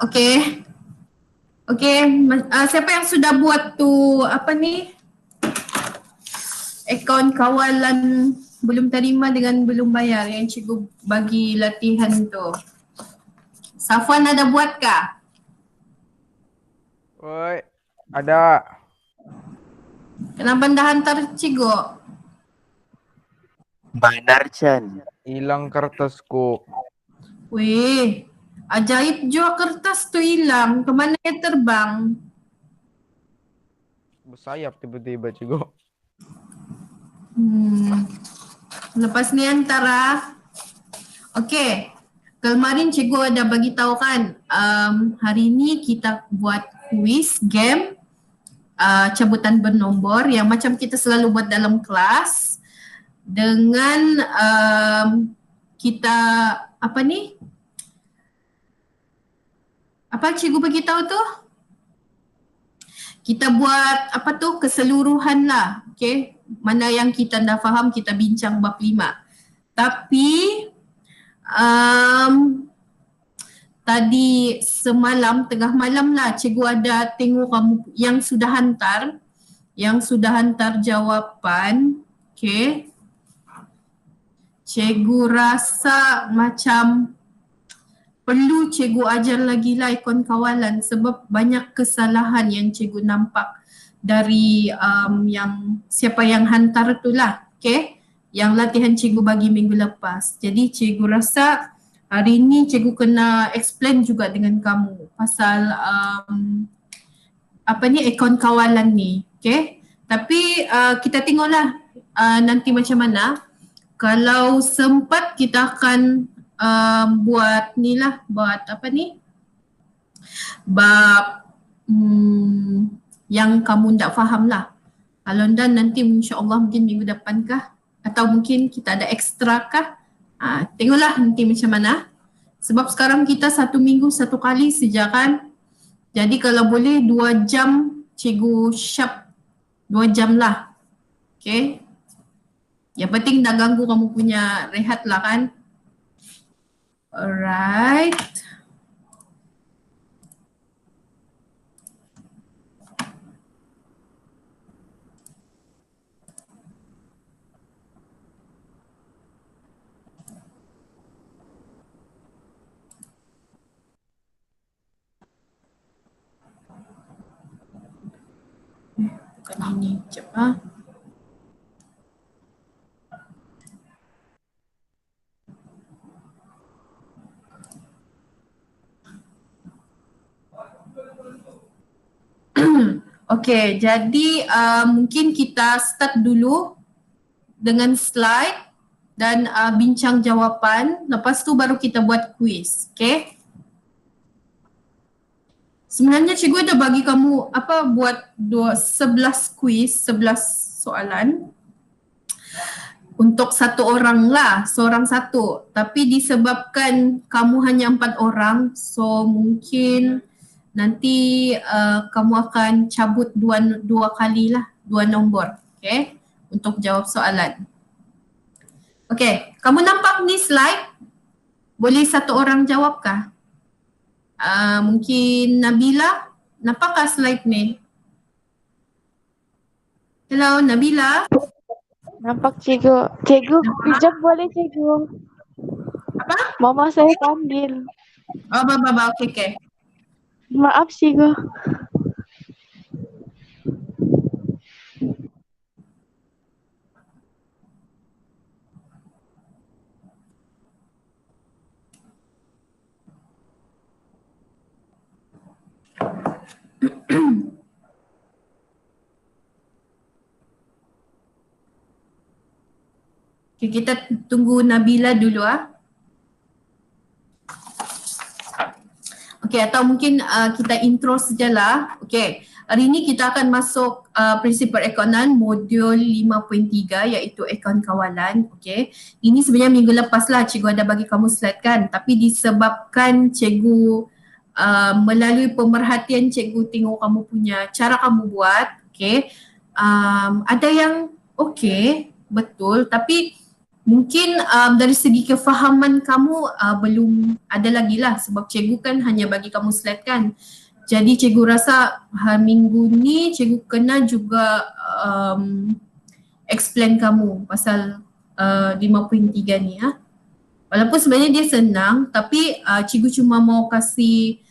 Okey. Siapa yang sudah buat tu apa ni? Akaun kawalan belum terima dengan belum bayar yang cikgu bagi latihan tu. Safwan ada buat kah? Oi, ada. Kenapa dah hantar cikgu? Benar Chan. Hilang kertasku. Weh, ajaib jua kertas tu hilang. Kemana dia terbang? Bersayap tiba-tiba cikgu. Lepas ni antara. Okey. Kemarin cikgu ada bagi tahu kan, hari ni kita buat quiz game cabutan bernombor yang macam kita selalu buat dalam kelas dengan kita apa ni? Apa cikgu bagi tahu tu? Kita buat apa tu keseluruhan lah. Okay. Mana yang kita dah faham kita bincang bab 5. Tapi tadi semalam tengah malam lah cikgu ada tengok kamu yang sudah hantar jawapan. Okay. Cikgu rasa macam perlu cikgu ajar lagi lah ikon kawalan sebab banyak kesalahan yang cikgu nampak dari yang siapa yang hantar tu lah. Okay. Yang latihan cikgu bagi minggu lepas. Jadi cikgu rasa hari ni cikgu kena explain juga dengan kamu pasal apa ni akaun kawalan ni. Okay. Tapi kita tengoklah nanti macam mana. Kalau sempat kita akan buat ni lah, buat apa ni? Bab yang kamu tak faham lah. Kalau dah nanti insyaAllah mungkin minggu depan kah? Atau mungkin kita ada ekstra kah? Tengoklah nanti macam mana. Sebab sekarang kita 1 minggu 1 kali saja kan. Jadi kalau boleh 2 jam cikgu sharp 2 jam lah. Okay. Yang penting dah ganggu kamu punya rehat lah kan. Alright. Bukan ini, sekejap . Okay, jadi mungkin kita start dulu dengan slide dan bincang jawapan. Lepas tu baru kita buat quiz, okay? Sebenarnya cikgu ada bagi kamu buat 11 quiz, 11 soalan untuk 1 orang lah, seorang 1. Tapi disebabkan kamu hanya 4 orang, so mungkin nanti kamu akan cabut dua kali lah, 2 nombor, okay, untuk jawab soalan. Okay, kamu nampak ni slide? Boleh 1 orang jawab kah? Mungkin Nabila, nampakkah slide ni? Hello Nabila? Nampak cikgu. Cikgu, kejap boleh cikgu? Apa? Mama saya panggil. Oh, baba, okay. Maaf cikgu. Okay, kita tunggu Nabila dulu . Okay, atau mungkin kita intro sajalah. Okay, hari ini kita akan masuk prinsip perekonan modul 5.3 iaitu akaun kawalan. Okay, ini sebenarnya minggu lepas lah cikgu ada bagi kamu slide kan. Tapi disebabkan cikgu melalui pemerhatian cikgu tengok kamu punya cara kamu buat. Okay, ada yang okay, betul. Tapi Mungkin dari segi kefahaman kamu belum ada lagi lah sebab cikgu kan hanya bagi kamu slide kan. Jadi cikgu rasa minggu ni cikgu kena juga explain kamu pasal 5.3 ni ya. Walaupun sebenarnya dia senang tapi cikgu cuma mau kasih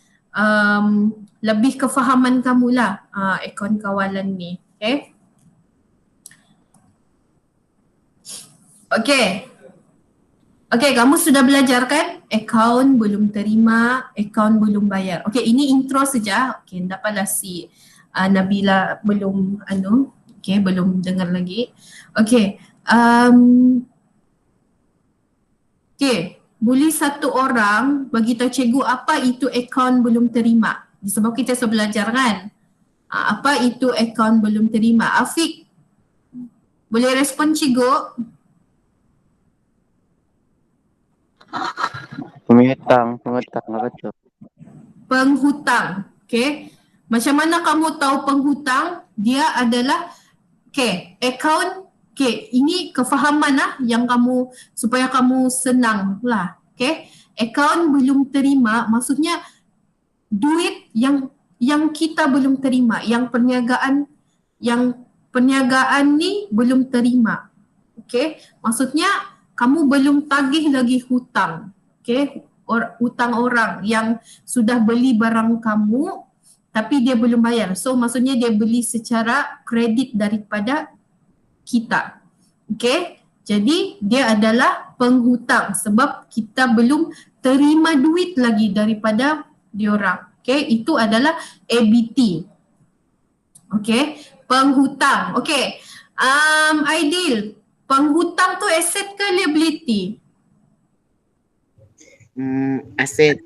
lebih kefahaman kamu lah akaun kawalan ni. Okay. Okay, kamu sudah belajar kan? Akaun belum terima, akaun belum bayar. Okay, ini intro saja. Okay, dapatlah si Nabila belum okay, belum dengar lagi. Okay, okay, boleh satu orang bagi tahu cikgu apa itu akaun belum terima? Sebab kita sudah belajar kan? Apa itu akaun belum terima? Afiq, boleh respon cikgu? Penghutang apa tu? Penghutang. Okay. Macam mana kamu tahu penghutang? Dia adalah akaun. Ini kefahaman lah yang kamu supaya kamu senang lah. Akaun belum terima maksudnya duit yang kita belum terima, yang perniagaan ni belum terima. Maksudnya kamu belum tagih lagi hutang. Hutang orang yang sudah beli barang kamu tapi dia belum bayar. So maksudnya dia beli secara kredit daripada kita. Jadi dia adalah penghutang sebab kita belum terima duit lagi daripada diorang. Itu adalah ABT. Penghutang. Aidil, penghutang tu aset ke liability? Aset.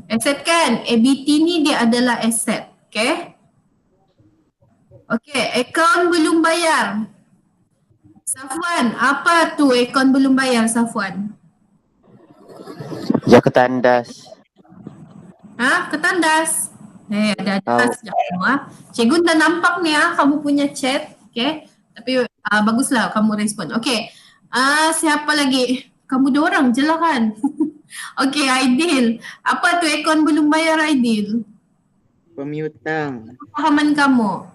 Aset kan? ABT ni dia adalah aset. Akaun belum bayar. Safwan, apa tu akaun belum bayar Safwan? Ya ketandas. Ketandas. Ada sekejap kamu Cikgu dah nampak ni kamu punya chat. Tapi baguslah kamu respon. Siapa lagi? Kamu dua orang je lah kan? Aidil. Apa tu akaun belum bayar Aidil? Pemiutang. Pahaman kamu?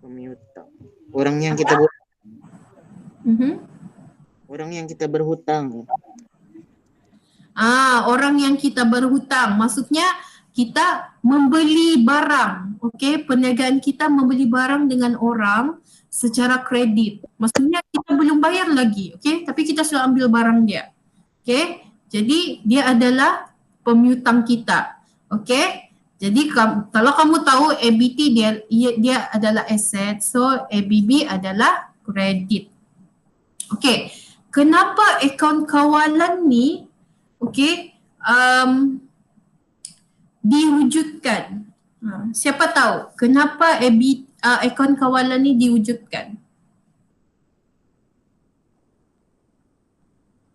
Pemiutang. Orang yang kita orang yang kita berhutang. Orang yang kita berhutang. Maksudnya kita membeli barang. Perniagaan kita membeli barang dengan orang secara kredit. Maksudnya kita belum bayar lagi. Tapi kita sudah ambil barang dia. Jadi dia adalah pemiutang kita. Jadi kalau kamu tahu ABT dia adalah aset. So ABB adalah kredit. Kenapa akaun kawalan ni diwujudkan? Siapa tahu kenapa akaun kawalan ni diwujudkan?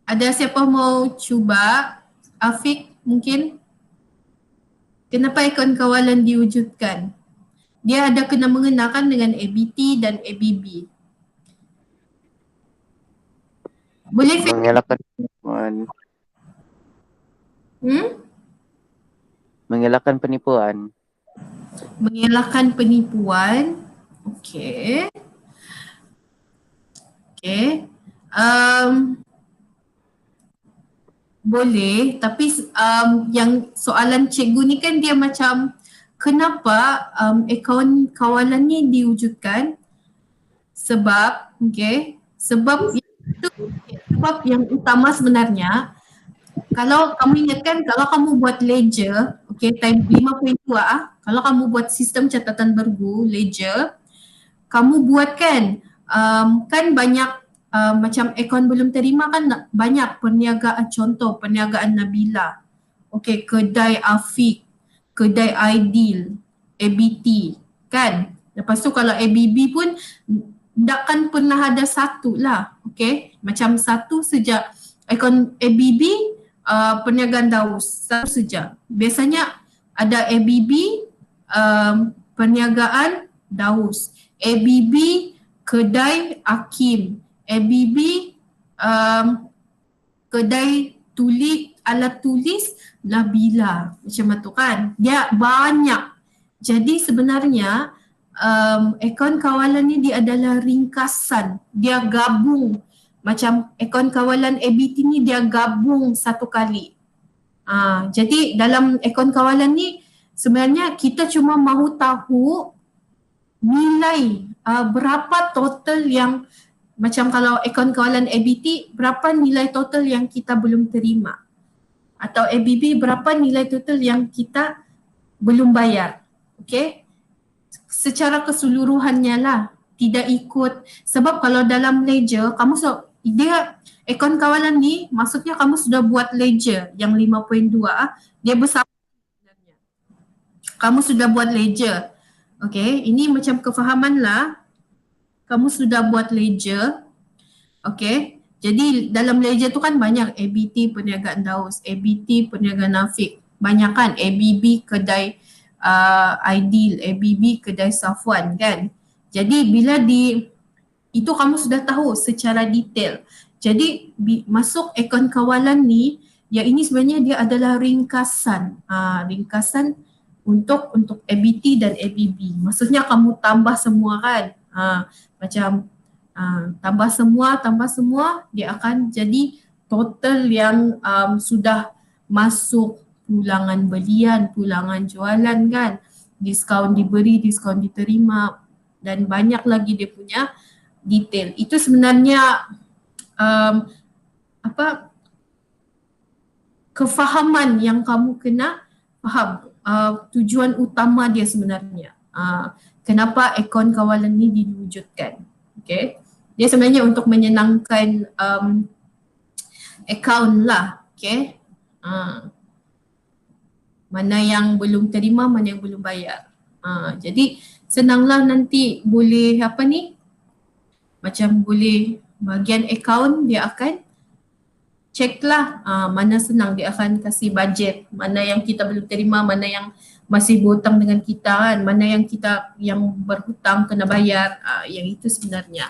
Ada siapa mau cuba? Afiq mungkin? Kenapa akaun kawalan diwujudkan? Dia ada kena mengenakan dengan ABT dan ABB. Boleh Mengelakkan penipuan. Mengelakkan penipuan. Mengelakkan penipuan. Boleh, tapi yang soalan cikgu ni kan dia macam kenapa akaun kawalan ni diwujudkan? Sebab yang utama sebenarnya, kalau kamu ingatkan kalau kamu buat ledger, time 5.2 kalau kamu buat sistem catatan bergu ledger, kamu buat kan banyak macam akaun belum terima kan banyak perniagaan, contoh perniagaan Nabila, kedai Afiq, kedai Aidil, ABT kan. Lepas tu kalau ABB pun takkan pernah ada satu lah, macam satu sejak akaun ABB perniagaan Daus, satu sejak. Biasanya ada ABB perniagaan Daus, ABB kedai Hakim, ABB kedai alat tulis Nabila macam tu kan. Dia banyak. Jadi sebenarnya akaun kawalan ni dia adalah ringkasan. Dia gabung macam akaun kawalan ABT ni dia gabung satu kali. Jadi dalam akaun kawalan ni sebenarnya kita cuma mahu tahu nilai berapa total yang macam kalau akaun kawalan ABT berapa nilai total yang kita belum terima atau ABB berapa nilai total yang kita belum bayar. Okay, secara keseluruhannya lah, tidak ikut sebab kalau dalam ledger kamu dia akaun kawalan ni maksudnya kamu sudah buat ledger yang 5.2 dia bersama sebenarnya. Kamu sudah buat ledger. Okay, ini macam kefahaman lah. Kamu sudah buat ledger. Okay, jadi dalam ledger tu kan banyak ABT Perniagaan Daus, ABT Perniagaan Nafik, banyak kan, ABB kedai Aidil, ABB kedai Safwan kan. Jadi bila itu kamu sudah tahu secara detail. Jadi masuk akaun kawalan ni, yang ini sebenarnya dia adalah ringkasan. Ringkasan untuk ABT dan ABB. Maksudnya kamu tambah semua kan. Macam tambah semua dia akan jadi total yang sudah masuk pulangan belian, pulangan jualan kan, diskaun diberi, diskaun diterima dan banyak lagi dia punya detail. Itu sebenarnya kefahaman yang kamu kena faham, tujuan utama dia sebenarnya. Kenapa akaun kawalan ni diwujudkan. Okay. Dia sebenarnya untuk menyenangkan akaun lah. Okay. Mana yang belum terima, mana yang belum bayar. Jadi senanglah nanti boleh macam boleh bahagian akaun dia akan check lah mana senang dia akan kasih budget, mana yang kita belum terima, mana yang masih berhutang dengan kita kan, mana yang berhutang kena bayar, yang itu sebenarnya.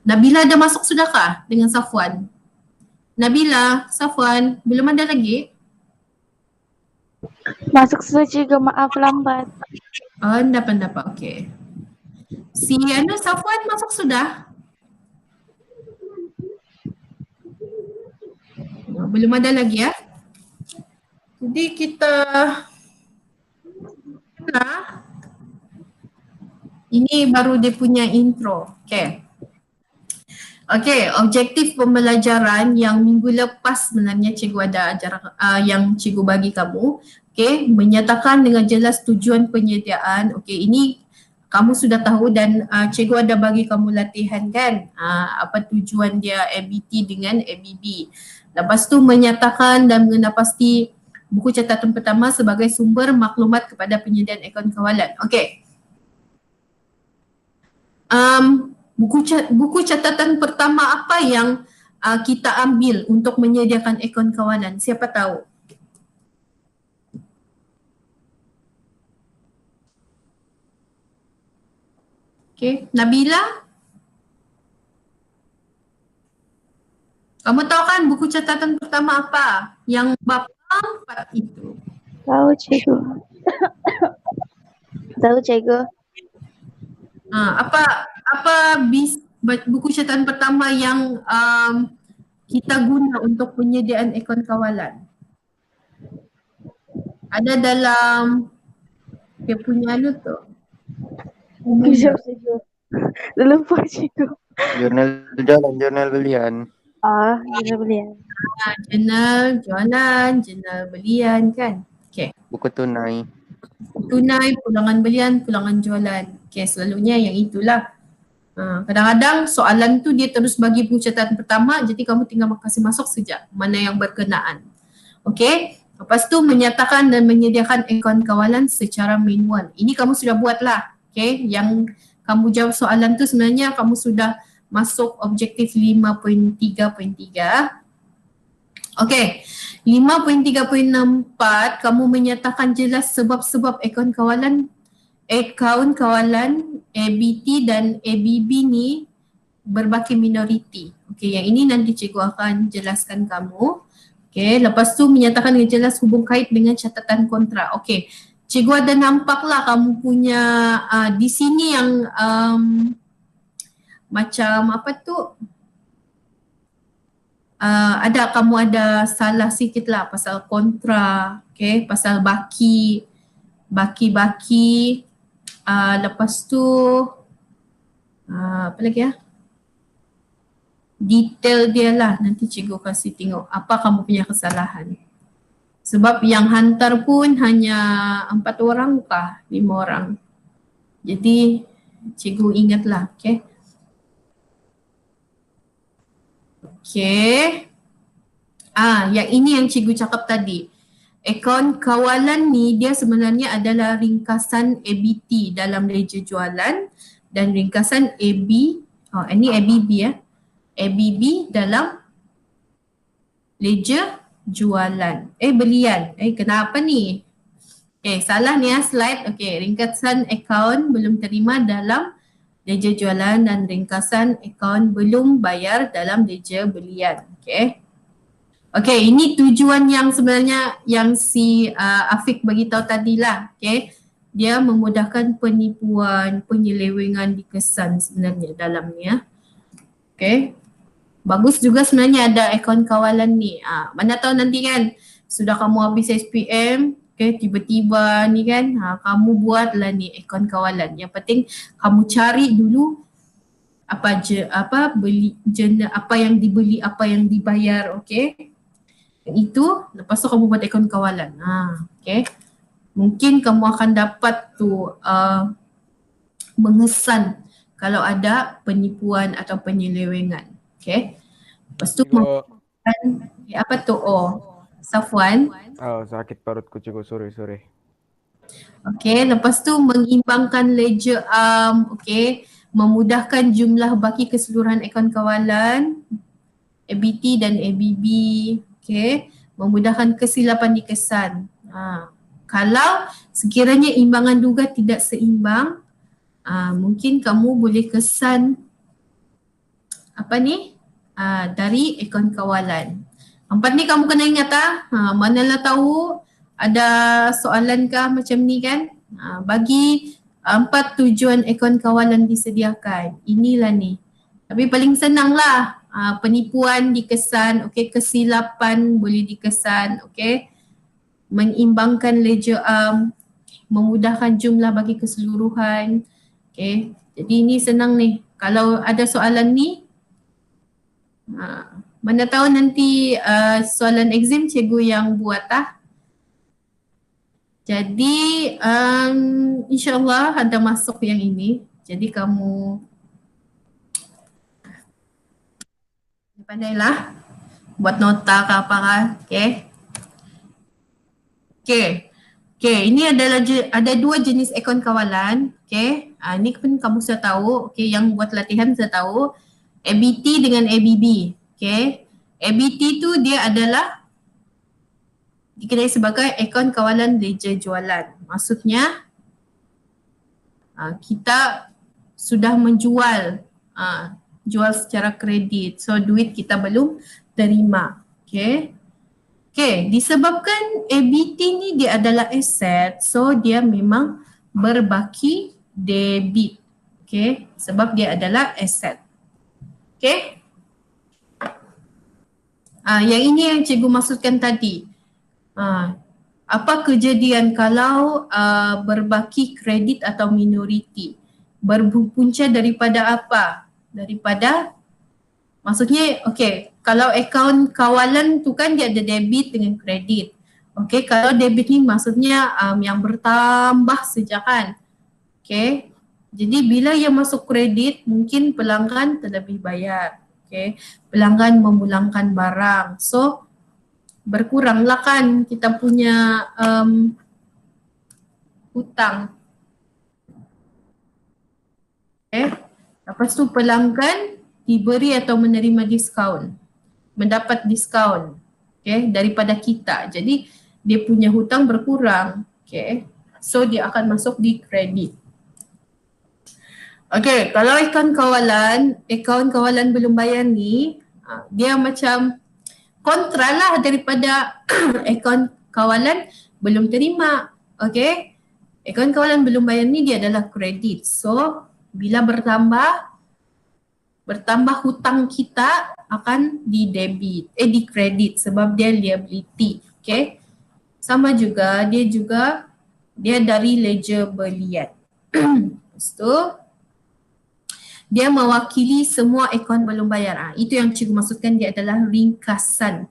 Nabila dah masuk sudahkah dengan Safwan? Nabila, Safwan, belum ada lagi? Masuk sudah juga, maaf lambat. Oh, dapat. Okey. Si Safwan masuk sudah? Belum ada lagi ya? Jadi kita ini baru dia punya intro. Okey, objektif pembelajaran yang minggu lepas sebenarnya cikgu ada ajar yang cikgu bagi kamu. Okey, menyatakan dengan jelas tujuan penyediaan. Okey, ini kamu sudah tahu dan cikgu ada bagi kamu latihan kan, apa tujuan dia ABT dengan ABB. Lepas tu menyatakan dan mengenal pasti buku catatan pertama sebagai sumber maklumat kepada penyediaan akaun kawalan. Okey. Buku catatan pertama apa yang kita ambil untuk menyediakan akaun kawalan? Siapa tahu? Okey, Nabila? Kamu tahu kan buku catatan pertama apa? Yang bab 4 itu. Tahu cikgu. Tahu cikgu. Buku catatan pertama yang kita guna untuk penyediaan akaun kawalan? Ada dalam dia punya tu. Kejap cikgu. Dah lupa cikgu. Jurnal belian. Jurnal belian. Jurnal jualan, jurnal belian kan. Okay. Buku tunai. Tunai, pulangan belian, pulangan jualan. Okay, selalunya yang itulah. Kadang-kadang soalan tu dia terus bagi buku catatan pertama, jadi kamu tinggal kasih masuk saja mana yang berkenaan. Okay. Lepas tu menyatakan dan menyediakan akaun kawalan secara manual. Ini kamu sudah buat lah. Okay. Yang kamu jawab soalan tu sebenarnya kamu sudah masuk objektif 5.3.3. Okey, 5.3.4 kamu menyatakan jelas sebab-sebab akaun kawalan ABT dan ABB ni berbaki minoriti. Okey, yang ini nanti cikgu akan jelaskan kamu. Okey, lepas tu menyatakan dengan jelas hubung kait dengan catatan kontrak. Okey, cikgu ada nampaklah kamu punya di sini yang macam apa tu, kamu ada salah sikit lah pasal kontra, okay, pasal baki, lepas tu apa lagi ya? Detail dia lah, nanti cikgu kasih tengok apa kamu punya kesalahan. Sebab yang hantar pun hanya 4 orang kah, 5 orang. Jadi cikgu ingatlah, okay. Okay. Yang ini yang cikgu cakap tadi. Akaun kawalan ni dia sebenarnya adalah ringkasan ABT dalam ledger jualan dan ringkasan ini ABB ya. ABB dalam ledger jualan. Belian. Kenapa ni? Salah ni ya slide. Ringkasan akaun belum terima dalam ledger jualan dan ringkasan akaun belum bayar dalam ledger belian. Ini tujuan yang sebenarnya yang si Afiq bagi tahu tadilah. Dia memudahkan penipuan, penyelewengan dikesan sebenarnya dalamnya. Bagus juga sebenarnya ada akaun kawalan ni. Mana tahu nanti kan sudah kamu habis SPM, tiba-tiba ni kan kamu buatlah ni akaun kawalan. Yang penting kamu cari dulu apa yang dibeli, apa yang dibayar, itu lepas tu kamu buat akaun kawalan. Mungkin kamu akan dapat tu mengesan kalau ada penipuan atau penyelewengan. Lepas tu apa tu? Safwan. Sakit perutku cikgu, sorry. Lepas tu mengimbangkan ledger memudahkan jumlah baki keseluruhan akaun kawalan, ABT dan ABB, memudahkan kesilapan dikesan. Kalau sekiranya imbangan duga tidak seimbang, mungkin kamu boleh kesan dari akaun kawalan. 4 ni kamu kena ingat manalah tahu ada soalan kah macam ni kan. Bagi 4 tujuan akaun kawalan disediakan. Inilah ni. Tapi paling senang lah. Penipuan dikesan, kesilapan boleh dikesan, mengimbangkan ledger memudahkan jumlah bagi keseluruhan. Jadi ini senang ni. Kalau ada soalan ni, mana tahu nanti soalan exam cikgu yang buat Jadi insyaAllah ada masuk yang ini. Jadi kamu pandailah buat nota ke apa kah. Ini adalah ada 2 jenis akaun kawalan. Ini pun kamu sudah tahu. Yang buat latihan sudah tahu. ABT dengan ABB. ABT tu dia adalah dikenali sebagai akaun kawalan ledger jualan. Maksudnya kita sudah menjual, jual secara kredit. So duit kita belum terima. Disebabkan ABT ni dia adalah aset, so dia memang berbaki debit. Sebab dia adalah aset. Yang ini yang cikgu maksudkan tadi. Apa kejadian kalau berbaki kredit atau minoriti? Berpunca daripada apa? Daripada, maksudnya kalau akaun kawalan tu kan dia ada debit dengan kredit. Kalau debit ni maksudnya yang bertambah saja kan. Jadi bila yang masuk kredit mungkin pelanggan terlebih bayar. Pelanggan memulangkan barang. So berkuranglah kan kita punya hutang. Lepas tu pelanggan diberi atau menerima diskaun, mendapat diskaun daripada kita. Jadi dia punya hutang berkurang. So dia akan masuk di kredit. Okay, kalau akaun kawalan belum bayar ni, dia macam kontra lah daripada akaun kawalan belum terima. Okay, akaun kawalan belum bayar ni dia adalah kredit. So, bila bertambah hutang kita akan di kredit sebab dia liability. Okay, sama juga dia dari ledger belian. Lepas tu, dia mewakili semua akaun belum bayar. Itu yang cikgu maksudkan dia adalah ringkasan.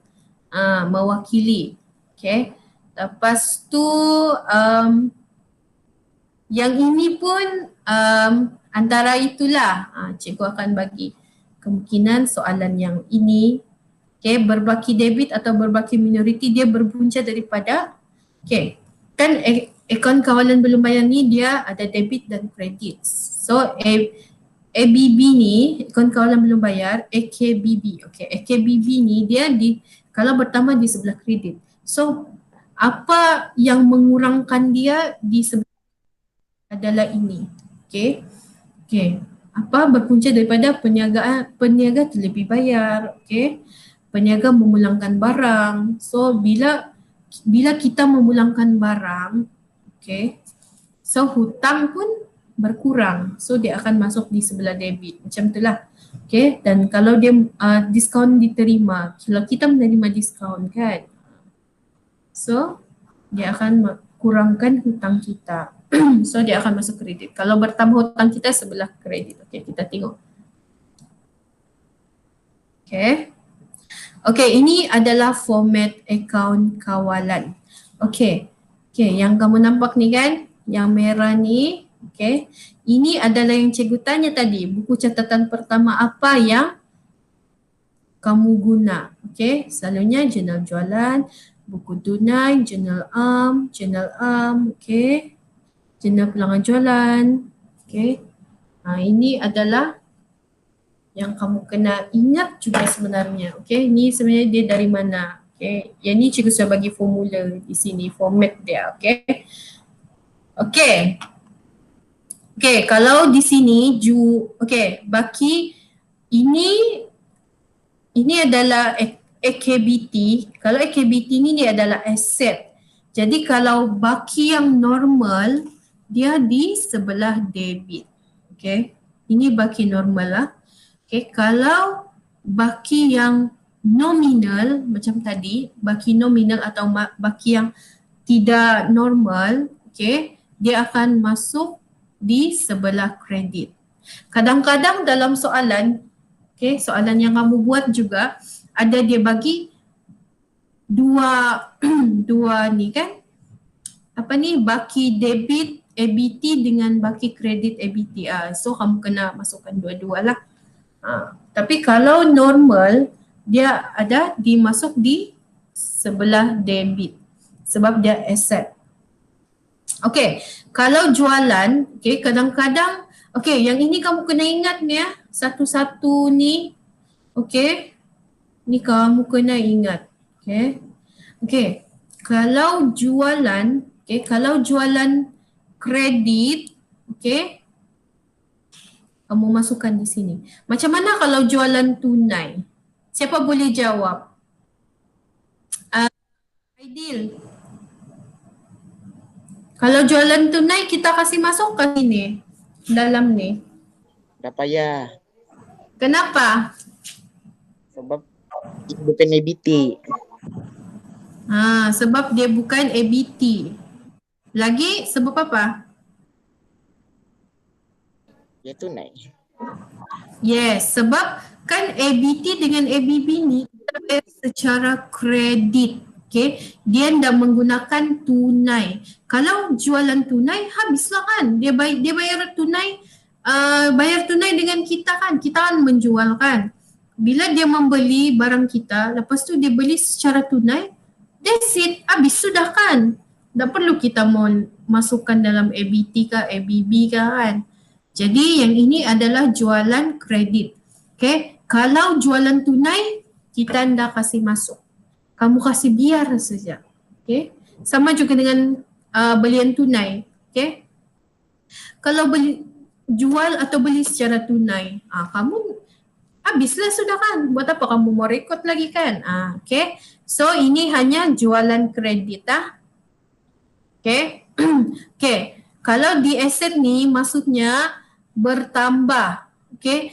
Mewakili. Okay. Lepas tu yang ini pun antara itulah cikgu akan bagi kemungkinan soalan yang ini. Okay, berbaki debit atau berbaki minoriti dia berpunca daripada kan akaun kawalan belum bayar ni dia ada debit dan kredit. So ABB ni, akaun kawalan belum bayar, AKBB. Okay, AKBB ni dia kalau bertambah di sebelah kredit. So, apa yang mengurangkan dia di sebelah adalah ini. Okay. Apa berpunca daripada peniaga terlebih bayar. Okay. Peniaga memulangkan barang. So, bila kita memulangkan barang, okay, so hutang pun berkurang. So dia akan masuk di sebelah debit. Macam itulah. Okay. Dan kalau dia diskaun diterima, kalau kita menerima diskaun kan. So dia akan kurangkan hutang kita. So dia akan masuk kredit. Kalau bertambah hutang kita sebelah kredit. Okay, kita tengok. Okay, ini adalah format akaun kawalan. Okay, yang kamu nampak ni kan, yang merah ni. Okay, ini adalah yang cikgu tanya tadi. Buku catatan pertama apa yang kamu guna? Okay, selalunya jurnal jualan, buku tunai, jurnal am, okay, jurnal pelanggan jualan. Okay, ini adalah yang kamu kena ingat juga sebenarnya. Okay, ini sebenarnya dia dari mana? Okay, yang ni cikgu sudah bagi formula di sini, format dia. Okay, kalau di sini baki ini adalah AKBT. Kalau AKBT ni dia adalah aset. Jadi kalau baki yang normal dia di sebelah debit. Okay, ini baki normal lah. Okay, kalau baki yang nominal macam tadi, baki nominal atau baki yang tidak normal, okay, dia akan masuk di sebelah kredit. Kadang-kadang dalam soalan, okay, soalan yang kamu buat juga ada dia bagi dua ni kan, apa ni, baki debit ABT dengan baki kredit ABT. So kamu kena masukkan dua-dua lah. Tapi kalau normal dia ada dimasuk di sebelah debit sebab dia aset. Okay, kalau jualan, okay, kadang-kadang, okay, yang ini kamu kena ingat ni ya, satu-satu ni, okay, ni kamu kena ingat, okay, kalau jualan, okay, kalau jualan kredit, okay, kamu masukkan di sini. Macam mana kalau jualan tunai? Siapa boleh jawab? Aidil. Kalau jualan tunai kita kasih masuk ke sini, dalam ni. Tak payah. Kenapa? Sebab dia bukan ABT. Sebab dia bukan ABT. Lagi sebab apa? Dia tunai. Yes, sebab kan ABT dengan ABB ni kita bayar secara kredit. Okay, dia tidak menggunakan tunai. Kalau jualan tunai habislah kan. Dia bayar tunai, bayar tunai dengan kita kan. Kita kan menjual kan. Bila dia membeli barang kita, lepas tu dia beli secara tunai, that's it, habis sudah kan. Tak perlu kita mau masukkan dalam ABT ke ABB ke kan. Jadi yang ini adalah jualan kredit. Okay, kalau jualan tunai kita tidak kasih masuk. Kamu kasih biar saja. Okay, sama juga dengan belian tunai. Okay, kalau jual atau beli secara tunai. Kamu habislah sudah kan. Buat apa kamu mau rekod lagi kan? Okay. So ini hanya jualan kredit Okay. Okay. Kalau di aset ni maksudnya bertambah. Okay.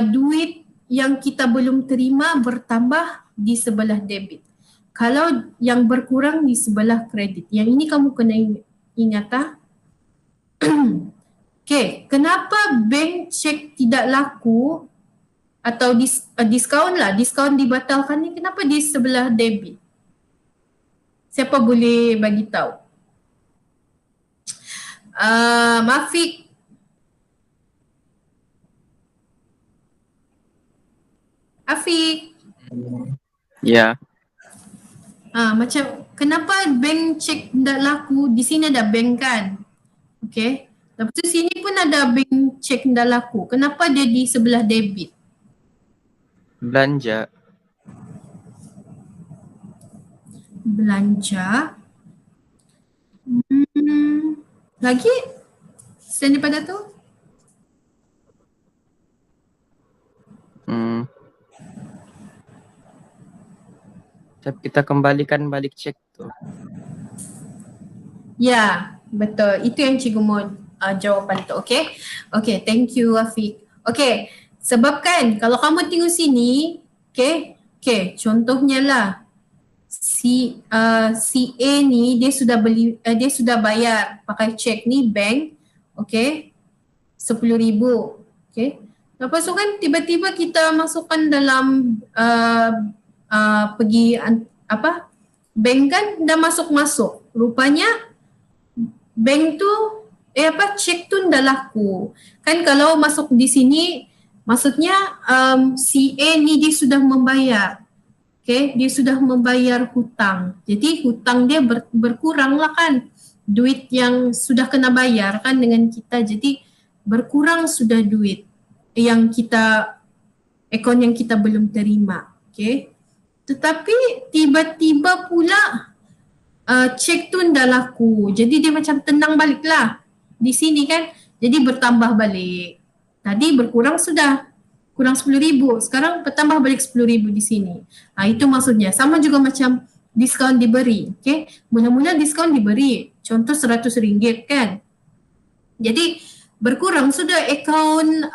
Duit yang kita belum terima bertambah di sebelah debit. Kalau yang berkurang di sebelah kredit. Yang ini kamu kena ingat Okay, kenapa bank cek tidak laku atau diskaun dibatalkan ni, kenapa di sebelah debit? Siapa boleh bagi tahu? Mafiq. Afiq. Ya. Macam kenapa bank cek tidak laku? Di sini ada bank kan? Okay. Lepas tu sini pun ada bank cek tidak laku. Kenapa dia di sebelah debit? Belanja. Belanja. Lagi? Selain daripada tu? Kita kembalikan balik cek tu. Ya, betul. Itu yang cikgu mau jawapan tu. Okay? Okay, thank you Afiq. Okay, sebab kan kalau kamu tengok sini, okay, contohnya lah si A ni dia sudah bayar pakai cek ni bank, okay, 10,000, okay. Lepas tu kan tiba-tiba kita masukkan dalam pergi bank kan dah masuk. Rupanya bank tu cek tu dah laku. Kan kalau masuk di sini maksudnya si A ni dia sudah membayar. Okay, dia sudah membayar hutang. Jadi hutang dia berkurang lah kan. Duit yang sudah kena bayar kan dengan kita. Jadi berkurang sudah duit yang akaun yang kita belum terima. Okay. Tetapi tiba-tiba pula cek tu dah laku. Jadi dia macam tenang balik lah di sini kan. Jadi bertambah balik. Tadi berkurang sudah. Kurang 10,000. Sekarang bertambah balik 10,000 di sini. Itu maksudnya. Sama juga macam diskaun diberi. Okay. Mula-mula diskaun diberi. Contoh RM100 kan. Jadi berkurang sudah akaun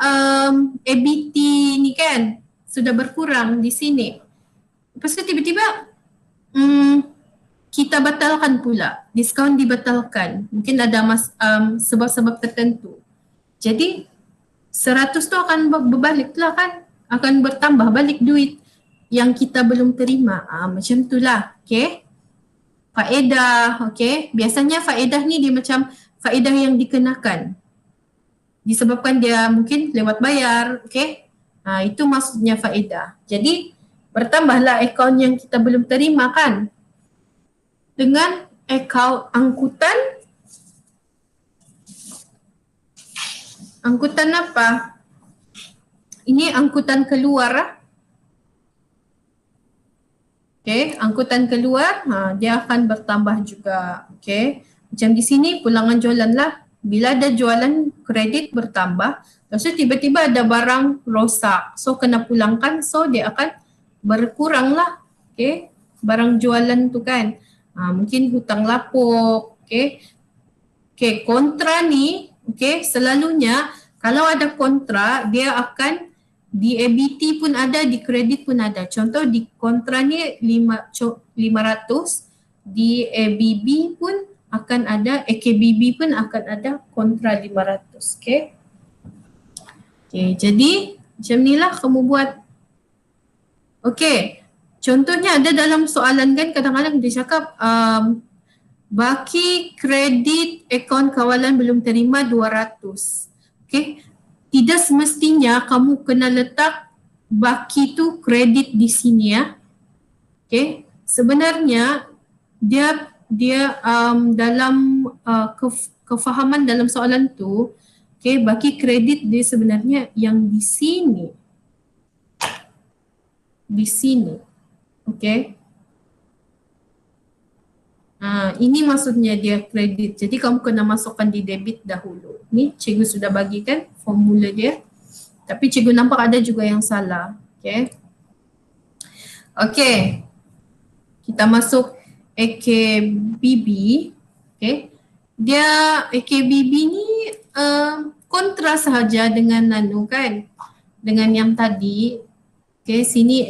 ABT ni kan. Sudah berkurang di sini. Lepas tu tiba-tiba kita batalkan pula, diskaun dibatalkan. Mungkin ada sebab-sebab tertentu. Jadi 100 tu akan berbalik lah kan, akan bertambah balik duit yang kita belum terima. Macam tu lah, okay. Faedah, okay. Biasanya faedah ni dia macam faedah yang dikenakan. Disebabkan dia mungkin lewat bayar, okay. Itu maksudnya faedah. Jadi bertambahlah akaun yang kita belum terima kan. Dengan akaun angkutan. Angkutan apa? Ini angkutan keluar. Okay, angkutan keluar, dia akan bertambah juga. Okay, macam di sini pulangan jualan lah. Bila ada jualan kredit bertambah, lepas tu tiba-tiba ada barang rosak. So kena pulangkan, so dia akan berkurang lah. Okay, barang jualan tu kan. Mungkin hutang lapuk, okay. Okay, kontra ni, okay, selalunya kalau ada kontra, dia akan di ABT pun ada, di kredit pun ada. Contoh di kontra ni 500, di ABB pun akan ada, AKBB pun akan ada kontra 500, okay. Okay, jadi macam ni lah kamu buat. Okay. Contohnya ada dalam soalan kan kadang-kadang dia cakap baki kredit akaun kawalan belum terima 200. Okay. Tidak semestinya kamu kena letak baki tu kredit di sini ya. Okay. Sebenarnya dia dalam kefahaman dalam soalan tu, okay, baki kredit dia sebenarnya yang di sini. Di sini. Okay. Ini maksudnya dia kredit. Jadi kamu kena masukkan di debit dahulu. Ni cikgu sudah bagikan formula dia. Tapi cikgu nampak ada juga yang salah. Okay. Okay. Kita masuk AKBB. Okay. Dia AKBB ni kontra sahaja dengan nanu kan. Dengan yang tadi. Okay. Sini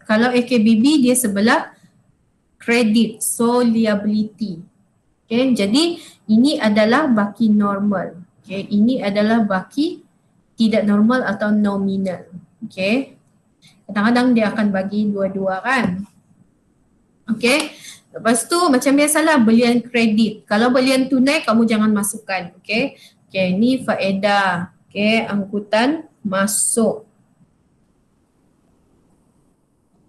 kalau AKBB dia sebelah credit, so liability. Okay, jadi ini adalah baki normal. Okay, ini adalah baki tidak normal atau nominal. Okay, kadang-kadang dia akan bagi dua-dua kan. Okay, lepas tu macam biasalah belian kredit. Kalau belian tunai kamu jangan masukkan. Okay, okay ini faedah. Okay, angkutan masuk.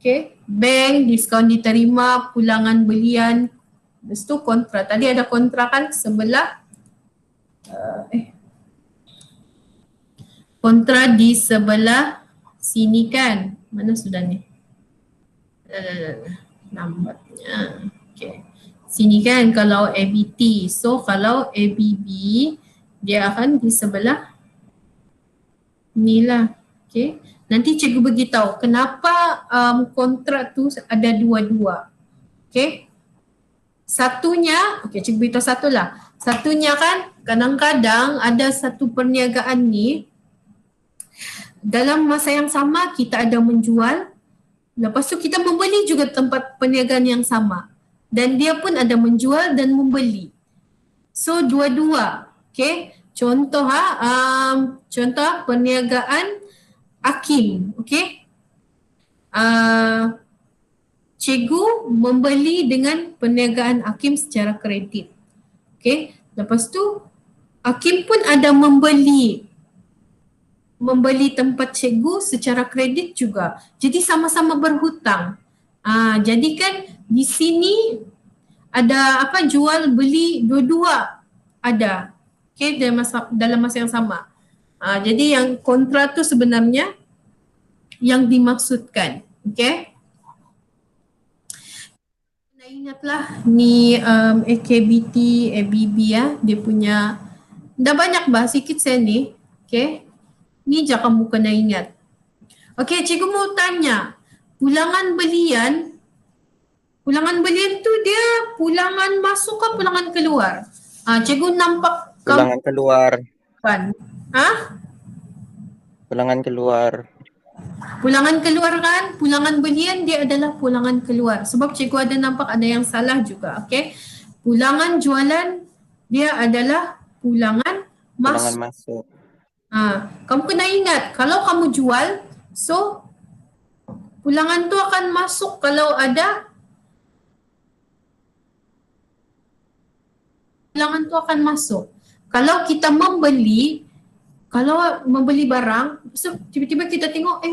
Okay, bank, diskaun diterima, pulangan belian. Lepas tu kontra. Tadi ada kontra kan sebelah. Kontra di sebelah sini kan. Mana sudah ni? Lambatnya. Okay. Sini kan kalau ABT. So kalau ABB, dia akan di sebelah ni lah. Okay. Nanti cikgu beritahu kenapa kontrak tu ada dua-dua. Okay. Satunya, okay cikgu beritahu satulah. Satunya kan kadang-kadang ada satu perniagaan ni dalam masa yang sama kita ada menjual. Lepas tu kita membeli juga tempat perniagaan yang sama. Dan dia pun ada menjual dan membeli. So dua-dua. Okay. Contoh contoh perniagaan Akim, okay. Cikgu membeli dengan perniagaan Akim secara kredit. Okay. Lepas tu Akim pun ada membeli tempat cikgu secara kredit juga. Jadi sama-sama berhutang. Jadi kan di sini ada jual beli dua-dua ada. Okay, dalam masa yang sama. Jadi yang kontra tu sebenarnya yang dimaksudkan. Okay. Kena ingatlah ni AKBT, ABB ya. Dia punya, dah banyak sikit saya ni. Okay. Ni je kamu kena ingat. Okay, cikgu mau tanya. Pulangan belian tu dia pulangan masuk ke pulangan keluar? Cikgu nampak Pulangan keluar. kan? Pulangan keluar. Pulangan keluar kan? Pulangan belian dia adalah pulangan keluar. Sebab cikgu ada nampak ada yang salah juga. Okay. Pulangan jualan dia adalah pulangan Pulangan masuk. masuk. Kamu kena ingat kalau kamu jual, so pulangan tu akan masuk kalau ada. Pulangan tu akan masuk. Kalau kita membeli barang, so tiba-tiba kita tengok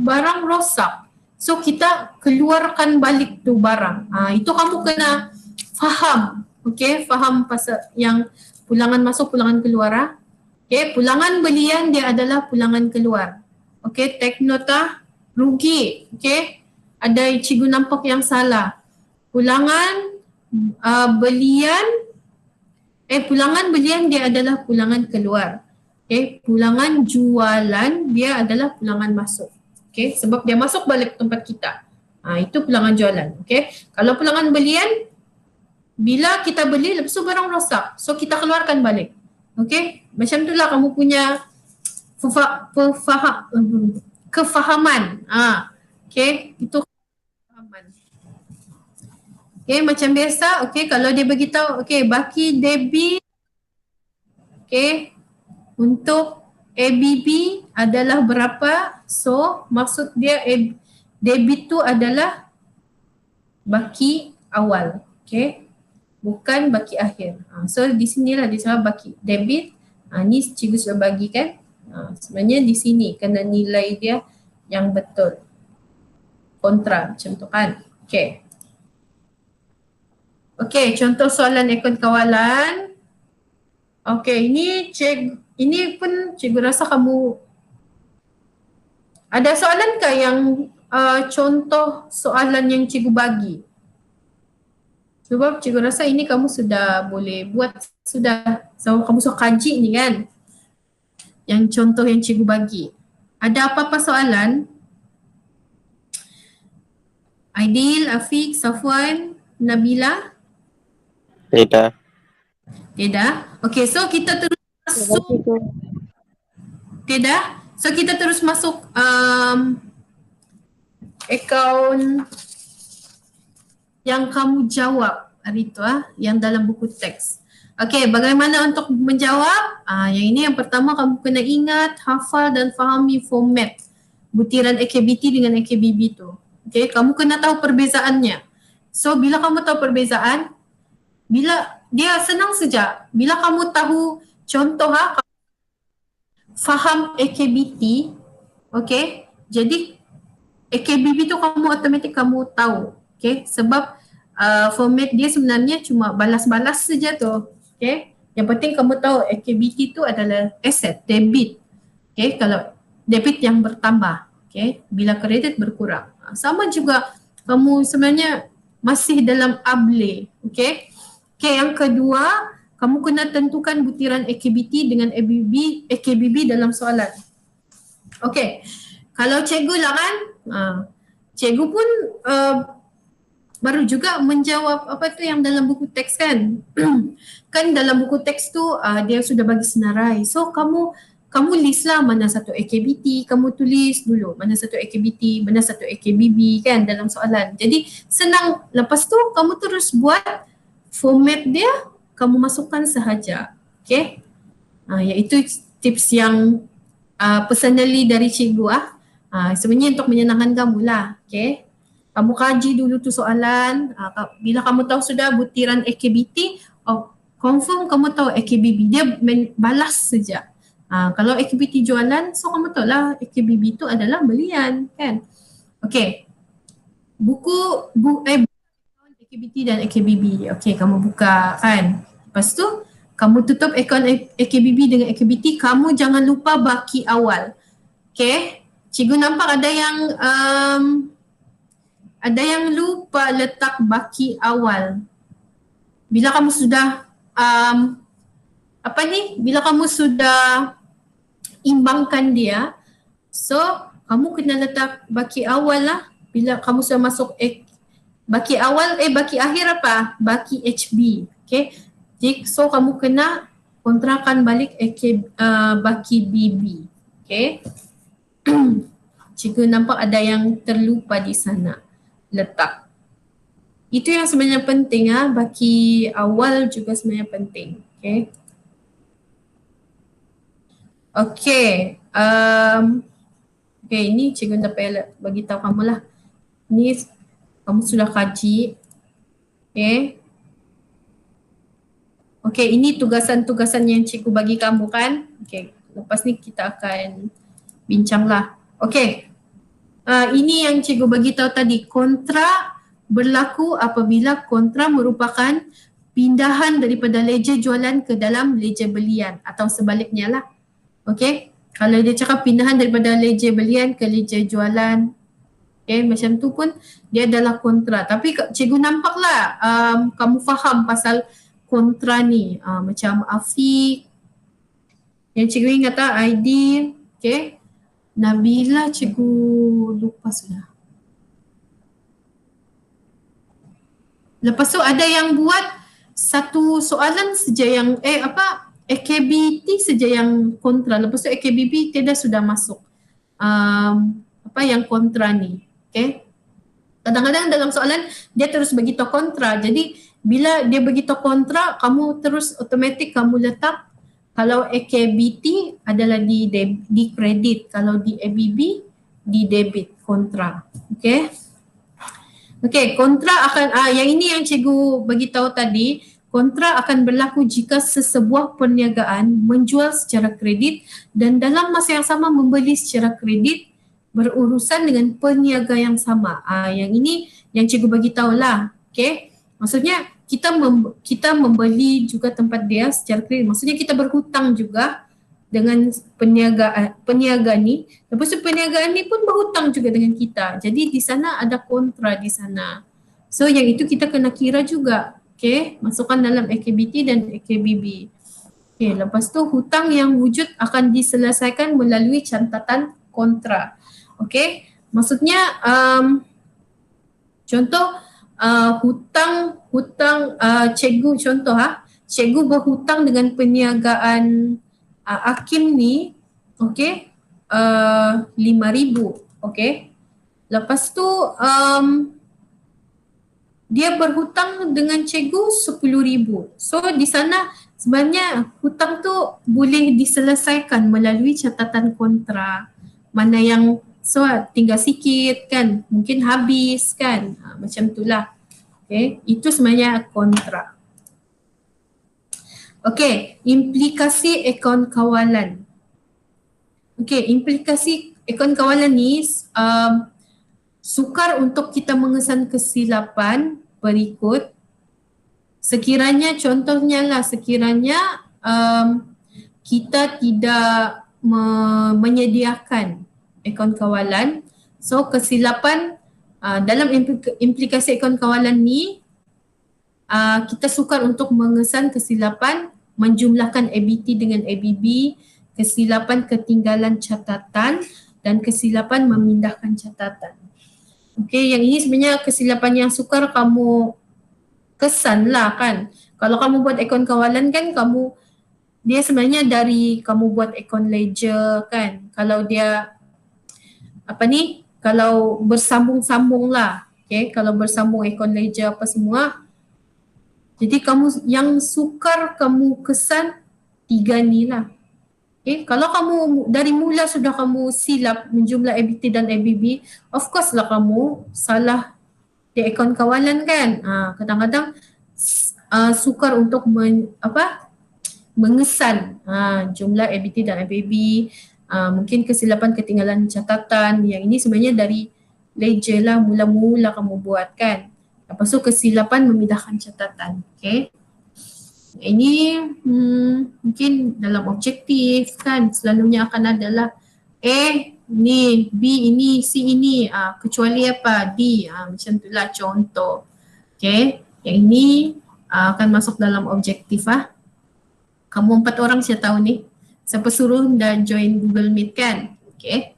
barang rosak. So kita keluarkan balik tu barang. Itu kamu kena faham. Okay, faham pasal yang pulangan masuk, pulangan keluar. Okay, pulangan belian dia adalah pulangan keluar. Okay, take nota rugi. Okay, ada cikgu nampak yang salah. Pulangan pulangan belian dia adalah pulangan keluar. Okay, pulangan jualan dia adalah pulangan masuk. Okay, sebab dia masuk balik tempat kita. Itu pulangan jualan. Okay, kalau pulangan belian, bila kita beli lepas tu barang rosak, so kita keluarkan balik. Okay, macam itulah kamu punya kefahaman. Okay, itu kefahaman. Okay, macam biasa, okay, kalau dia beritahu, okay, baki debit, okay, untuk ABB adalah berapa, so maksud dia debit tu adalah baki awal, okay, bukan baki akhir. So di sinilah dia salah baki debit, ni cikgu sudah bagi kan, sebenarnya di sini kena nilai dia yang betul, kontra macam tu kan, okay. Okey, contoh soalan akaun kawalan. Okey, ini pun cikgu rasa kamu ada soalan ke yang contoh soalan yang cikgu bagi? Sebab cikgu rasa ini kamu sudah boleh buat sudah. So, kamu sudah kaji ni kan. Yang contoh yang cikgu bagi. Ada apa-apa soalan? Aidil, Afiq, Safwan, Nabila? Tidak. Tidak? Okay, so kita terus Tidak, masuk. cikgu. Tidak? So kita terus masuk akaun yang kamu jawab hari itu yang dalam buku teks. Okey, bagaimana untuk menjawab? Yang ini yang pertama kamu kena ingat, hafal dan fahami format butiran AKBT dengan AKBB tu. Okey, kamu kena tahu perbezaannya. So bila kamu tahu perbezaan, bila dia senang saja. Bila kamu tahu contoh faham AKBT, okey? Jadi AKBB tu kamu automatik kamu tahu, okey? Sebab format dia sebenarnya cuma balas-balas saja tu, okey? Yang penting kamu tahu AKBT tu adalah asset, debit. Okey, kalau debit yang bertambah, okey? Bila kredit berkurang. Sama juga kamu sebenarnya masih dalam able, okey? Okey, yang kedua, kamu kena tentukan butiran AKBT dengan AKBB dalam soalan. Okey, kalau cikgu lah kan, cikgu pun baru juga menjawab apa tu yang dalam buku teks kan. Kan dalam buku teks tu dia sudah bagi senarai. So kamu list lah mana satu AKBT, kamu tulis dulu mana satu AKBT, mana satu AKBB kan dalam soalan. Jadi senang, lepas tu kamu terus buat format dia, kamu masukkan sahaja. Okay? Iaitu tips yang personally dari cikgu sebenarnya untuk menyenangkan kamu lah. Okay? Kamu kaji dulu tu soalan. Bila kamu tahu sudah butiran AKBT, confirm kamu tahu AKBB. Dia balas saja. Kalau AKBT jualan, so kamu tahu lah AKBB tu adalah belian kan. Okay. Buku AKBT dan AKBB. Okay, kamu buka kan. Lepas tu, kamu tutup akaun AKBB dengan AKBT, kamu jangan lupa baki awal. Okay, cikgu nampak ada yang lupa letak baki awal. Bila kamu sudah, bila kamu sudah imbangkan dia, so kamu kena letak baki awal lah. Bila kamu sudah masuk baki awal, baki akhir apa? Baki HB. Okay. So kamu kena kontrakan balik baki BB. Okay. Cikgu nampak ada yang terlupa di sana. Letak. Itu yang sebenarnya penting baki awal juga sebenarnya penting. Okay. Okay. Okay, ini cikgu dapat bagi tahu kamu lah. Ini kamu sudah kaji. Okay. Okay, ini tugasan-tugasan yang cikgu bagi kamu kan. Okay, lepas ni kita akan bincang lah. Okay. Ini yang cikgu bagi tahu tadi. Kontra berlaku apabila kontra merupakan pindahan daripada ledger jualan ke dalam ledger belian atau sebaliknya lah. Okay. Kalau dia cakap pindahan daripada ledger belian ke ledger jualan, okay, macam tu pun dia adalah kontra. Tapi cikgu nampak lah kamu faham pasal kontra ni. Macam Afiq, yang cikgu ingat ID, okay. Nabila cikgu lupa sudah. Lepas tu ada yang buat satu soalan saja yang AKBT saja yang kontra. Lepas tu AKBB tidak sudah masuk yang kontra ni. Okay. Kadang-kadang dalam soalan dia terus beritahu kontra. Jadi bila dia beritahu kontra, kamu terus otomatik kamu letak kalau AKBT adalah di kredit, kalau di ABB di debit, kontra. Okay. Okay, kontra akan yang ini yang cikgu bagi tahu tadi, kontra akan berlaku jika sesebuah perniagaan menjual secara kredit dan dalam masa yang sama membeli secara kredit berurusan dengan peniaga yang sama. Yang ini yang cikgu bagi tahu lah. Okay. Maksudnya kita membeli juga tempat dia secara kredit. Maksudnya kita berhutang juga dengan peniaga ni. Lepas tu peniaga ni pun berhutang juga dengan kita. Jadi di sana ada kontra di sana. So yang itu kita kena kira juga. Okay, masukkan dalam AKBT dan AKBB. Okay, lepas tu hutang yang wujud akan diselesaikan melalui catatan kontra. Okay, maksudnya contoh hutang cikgu contoh cikgu berhutang dengan perniagaan Hakim ni, okay, 5,000, okay. Lepas tu dia berhutang dengan cikgu 10,000. So di sana sebenarnya hutang tu boleh diselesaikan melalui catatan kontra. Mana yang tinggal sikit kan, mungkin habis kan, macam itulah. Okay, itu sebenarnya kontra. Okay, implikasi akaun kawalan. Okay, implikasi akaun kawalan ni sukar untuk kita mengesan kesilapan berikut. Sekiranya contohnya lah, sekiranya kita tidak menyediakan akaun kawalan, so kesilapan dalam implikasi akaun kawalan ni kita sukar untuk mengesan kesilapan menjumlahkan ABT dengan ABB, kesilapan ketinggalan catatan dan kesilapan memindahkan catatan. Okay, yang ini sebenarnya kesilapan yang sukar kamu kesan lah kan. Kalau kamu buat akaun kawalan kan dia sebenarnya dari kamu buat akaun ledger kan. Kalau dia kalau bersambung-sambung lah. Okay, kalau bersambung akaun ledger apa semua. Jadi kamu yang sukar kamu kesan 3 ni lah. Okay, kalau kamu dari mula sudah kamu silap menjumlah ABT dan ABB, of course lah kamu salah di akaun kawalan kan. Kadang-kadang sukar untuk mengesan jumlah ABT dan ABB, mungkin kesilapan ketinggalan catatan. Yang ini sebenarnya dari ledger lah, mula-mula kamu buat kan. Lepas tu kesilapan memindahkan catatan. Okay. Ini mungkin dalam objektif kan selalunya akan adalah A ni, B ini, C ini, kecuali apa? D, macam itulah contoh. Okay, yang ini akan masuk dalam objektif Kamu 4 orang saya tahu ni. Siapa suruh dah join Google Meet kan? Okay.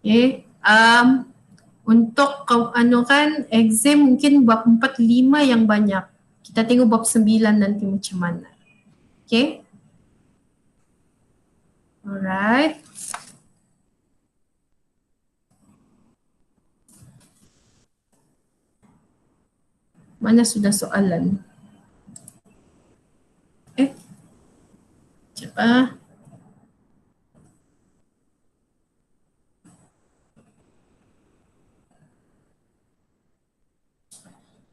Okay. Untuk exam mungkin bab 4, 5 yang banyak. Kita tengok bab 9 nanti macam mana. Okay. Alright. Mana sudah soalan? Cepat.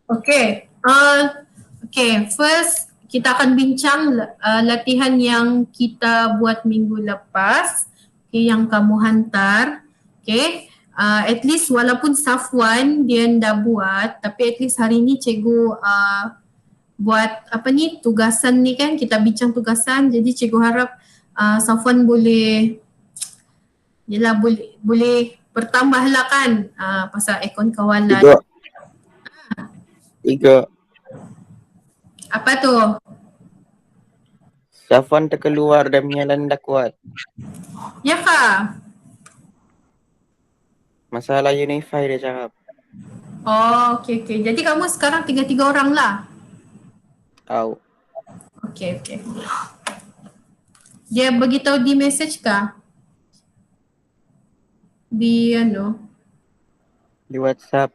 Okay. Okay, first kita akan bincang latihan yang kita buat minggu lepas, okay, yang kamu hantar. Okay, at least walaupun Safwan dia dah buat, tapi at least hari ni cikgu buat tugasan ni kan, kita bincang tugasan. Jadi cikgu harap Safwan boleh bertambah lah kan pasal akaun kawalan. 3. Apa tu? Safwan terkeluar dan menyalan dah kuat. Ya kah? Masalah Unify dia cakap. Oh, okay. Jadi kamu sekarang 3 orang lah? Tahu. Okay. Dia beritahu di message kah? Di Di WhatsApp.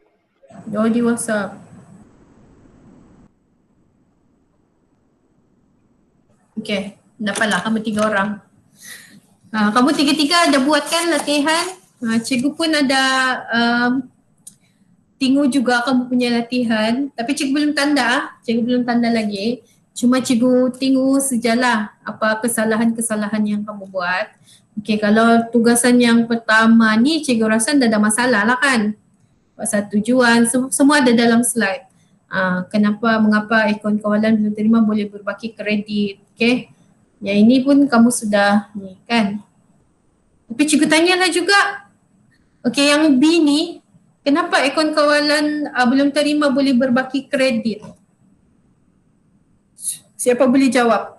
Oh, di WhatsApp. Okay, dapatlah kamu 3 orang. Kamu 3 ada buat kan latihan? Cikgu pun ada tengok juga kamu punya latihan. Tapi cikgu belum tanda. Cikgu belum tanda lagi. Cuma cikgu tengok sejalah apa kesalahan-kesalahan yang kamu buat. Okay, kalau tugasan yang pertama ni cikgu rasa dah ada masalah lah kan. Pasal tujuan, semua ada dalam slide. Mengapa akaun kawalan belum terima boleh berbaki kredit. Okay. Yang ini pun kamu sudah ni kan. Tapi cikgu tanyalah juga. Okay, yang B ni Kenapa akaun kawalan belum terima boleh berbaki kredit? Siapa boleh jawab?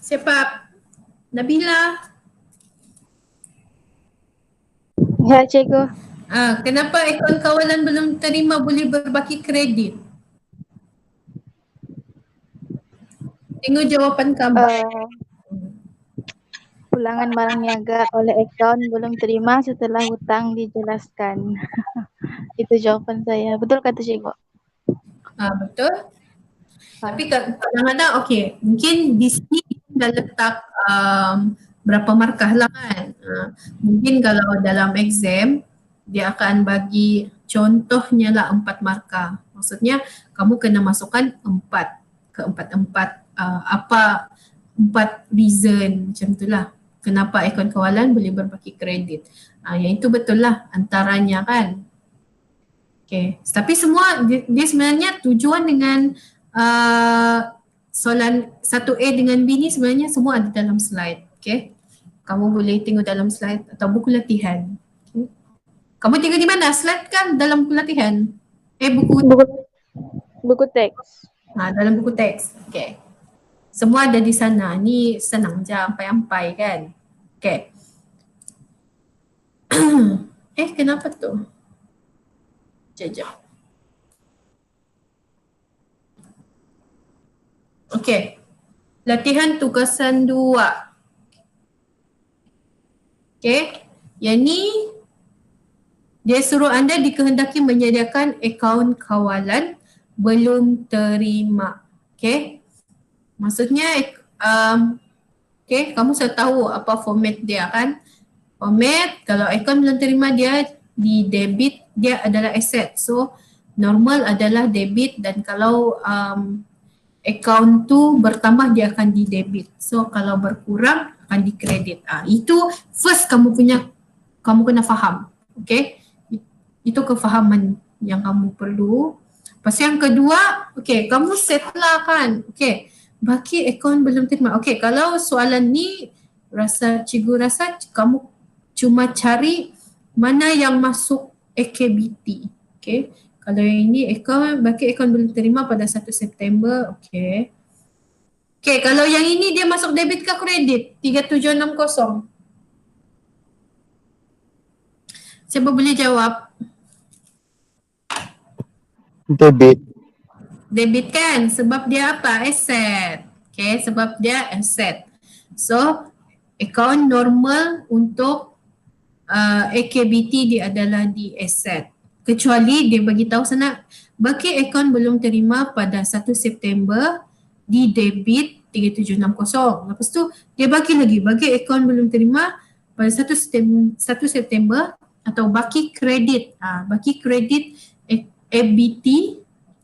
Siapa? Nabila. Ya, cikgu. Kenapa akaun kawalan belum terima boleh berbaki kredit? Tengok jawapan kamu. Pulangan barang niaga oleh akaun belum terima setelah hutang dijelaskan. Itu jawapan saya. Betul kata cikgu? Betul. Tapi kadang-kadang okey, mungkin di sini dah letak berapa markah lah kan. Mungkin kalau dalam exam dia akan bagi contohnya lah 4 markah. Maksudnya kamu kena masukkan 4 ke 4 apa 4 reason macam tu lah. Kenapa akaun kawalan boleh berbagi kredit. Yang itu betul lah antaranya kan. Okay. Tapi semua dia sebenarnya tujuan dengan soalan 1A dengan B ni sebenarnya semua ada dalam slide. Okay. Kamu boleh tengok dalam slide atau buku latihan. Okay. Kamu tengok di mana? Slide kan dalam buku latihan? Buku teks. Dalam buku teks. Okay. Semua ada di sana. Ni senang je, ampai-ampai kan. Okay. Kenapa tu? Sekejap. Okay. Latihan tugasan 2. Okay. Yang ni dia suruh anda dikehendaki menyediakan akaun kawalan belum terima. Okay. Maksudnya okay, kamu sudah tahu apa format dia kan. Format kalau akaun belum terima dia di debit, dia adalah aset. So normal adalah debit dan kalau akaun tu bertambah dia akan di debit. So kalau berkurang akan di kredit. Itu first kamu kena faham. Okay. Itu kefahaman yang kamu perlu. Lepas yang kedua, okay, kamu set lah kan. Okay, baki akaun belum terima. Okay, kalau soalan ni cikgu rasa kamu cuma cari mana yang masuk AKBT. Okay, kalau yang ini baki akaun belum terima pada 1 September. Okay. Okay, kalau yang ini dia masuk debit ke kredit? 3760. Siapa boleh jawab? Debit. Debit kan? Sebab dia apa? Aset. Okay, sebab dia aset. So, akaun normal untuk AKBT dia adalah di aset. Kecuali dia bagi tahu sana, baki akaun belum terima pada 1 September di debit 3760. Lepas tu dia bagi akaun belum terima pada 1 September atau baki kredit. Baki kredit ABT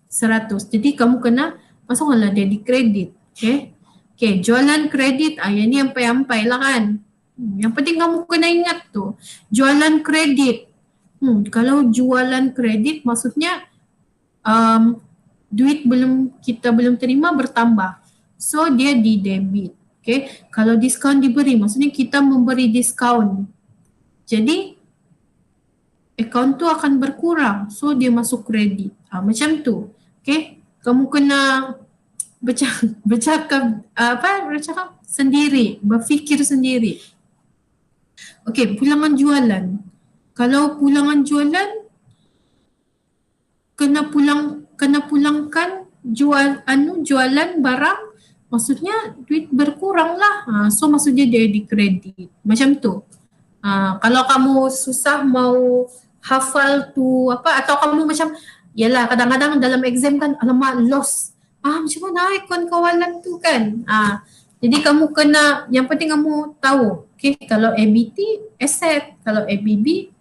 100. Jadi kamu kena masukkanlah dia di kredit. Okay. Okay, jualan kredit. Yang ni ampai-ampai lah kan. Yang penting kamu kena ingat tu. Jualan kredit. Kalau jualan kredit maksudnya duit kita belum terima bertambah. So dia di debit. Okay. Kalau diskaun diberi maksudnya kita memberi diskaun. Jadi akaun tu akan berkurang. So dia masuk kredit. Macam tu. Okay. Kamu kena bercakap sendiri, berfikir sendiri. Okay, pulangan jualan. Kalau pulangan jualan kena pulangkan jualan barang, maksudnya duit berkurang lah. So maksudnya dia di kredit. Macam tu. Kalau kamu susah mau hafal tu atau kamu macam yalah kadang-kadang dalam exam kan alamak loss. Macam mana akaun kawalan tu kan. Jadi kamu kena, yang penting kamu tahu. Okay, kalau ABT asset, kalau ABB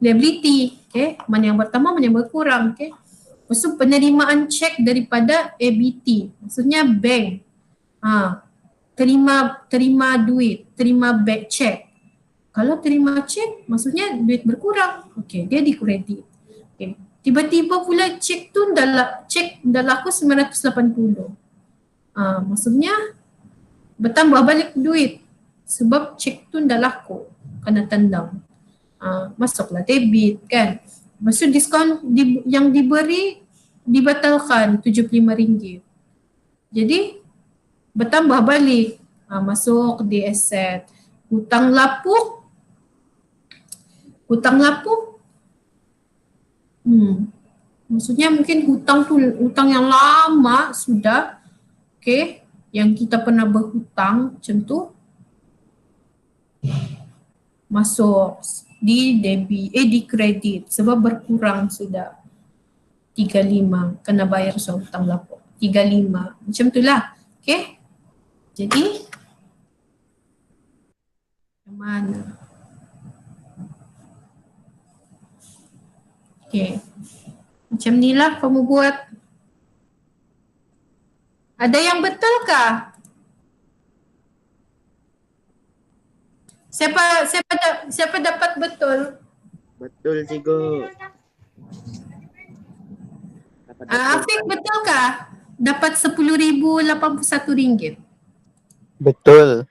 liability. Okay, mana yang bertambah, mana yang berkurang. Okay. Lepas tu penerimaan cek daripada ABT. Maksudnya bank. Terima duit, terima bank cek. Kalau terima cek, maksudnya duit berkurang. Okay, dia di kredit. Okay. Tiba-tiba pula cek tu dah laku 980. Maksudnya bertambah balik duit. Sebab cek tu dah laku, kena tendang. Masuklah debit kan. Lepas tu diskaun yang diberi dibatalkan RM75. Jadi bertambah balik. Masuk di aset. Hutang lapuk. Maksudnya mungkin hutang tu hutang yang lama sudah. Okay. Yang kita pernah berhutang macam tu. Masuk di di kredit sebab berkurang sudah 35, kena bayar soal hutang lapuk 35 macam itulah. Okay, jadi mana okay, macam ni lah kamu buat. Ada yang betul kah? Siapa dapat betul? Betul, Cikgu. Afiq betul kah? Dapat RM10,081. Betul.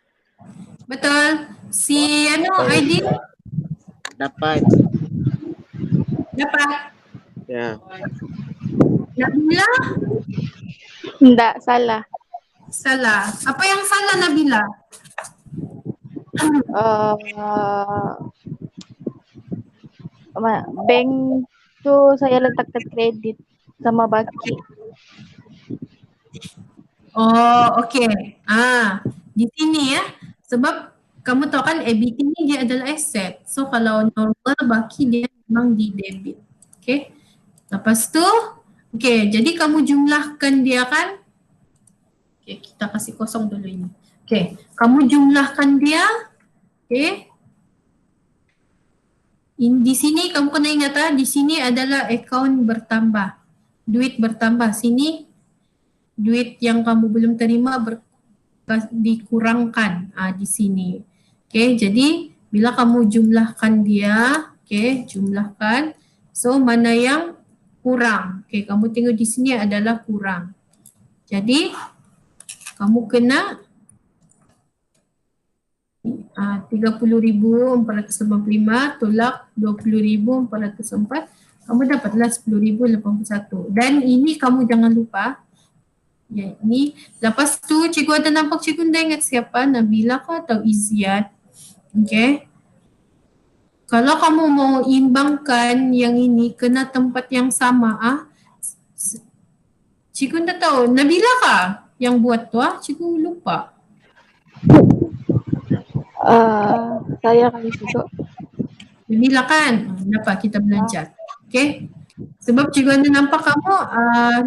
Betul. Si Aidil Dapat. dapat. Ya. Nabila Enggak, salah. salah. Apa yang salah Nabila? Bank tu saya letakkan kredit sama baki. Oh, okey. Di sini ya. Sebab kamu tahu kan ABT ni dia adalah aset. So kalau normal baki dia memang di debit. Okey. Lepas tu, okey, jadi kamu jumlahkan dia kan? Okey, kita kasih kosong dulu ini. Okey, kamu jumlahkan dia. Okey. Di sini kamu kena ingat di sini adalah akaun bertambah. Duit bertambah. Sini duit yang kamu belum terima dikurangkan di sini. Okey, jadi bila kamu jumlahkan dia, okey, jumlahkan. So mana yang kurang? Okey, kamu tengok di sini adalah kurang. Jadi kamu kena 30,485 tolak 20,404, kamu dapatlah 10,081. Dan ini kamu jangan lupa, ya ini. Lepas tu cikgu ada nampak cikgu dah ingat siapa? Nabila kah atau Iziat? Okay. Kalau kamu mau imbangkan yang ini kena tempat yang sama cikgu dah tahu. Nabila kah yang buat tu cikgu lupa. Saya kali juga. Nabila kan? Dapat kita belajar. Okay. Sebab cikgu ada nampak kamu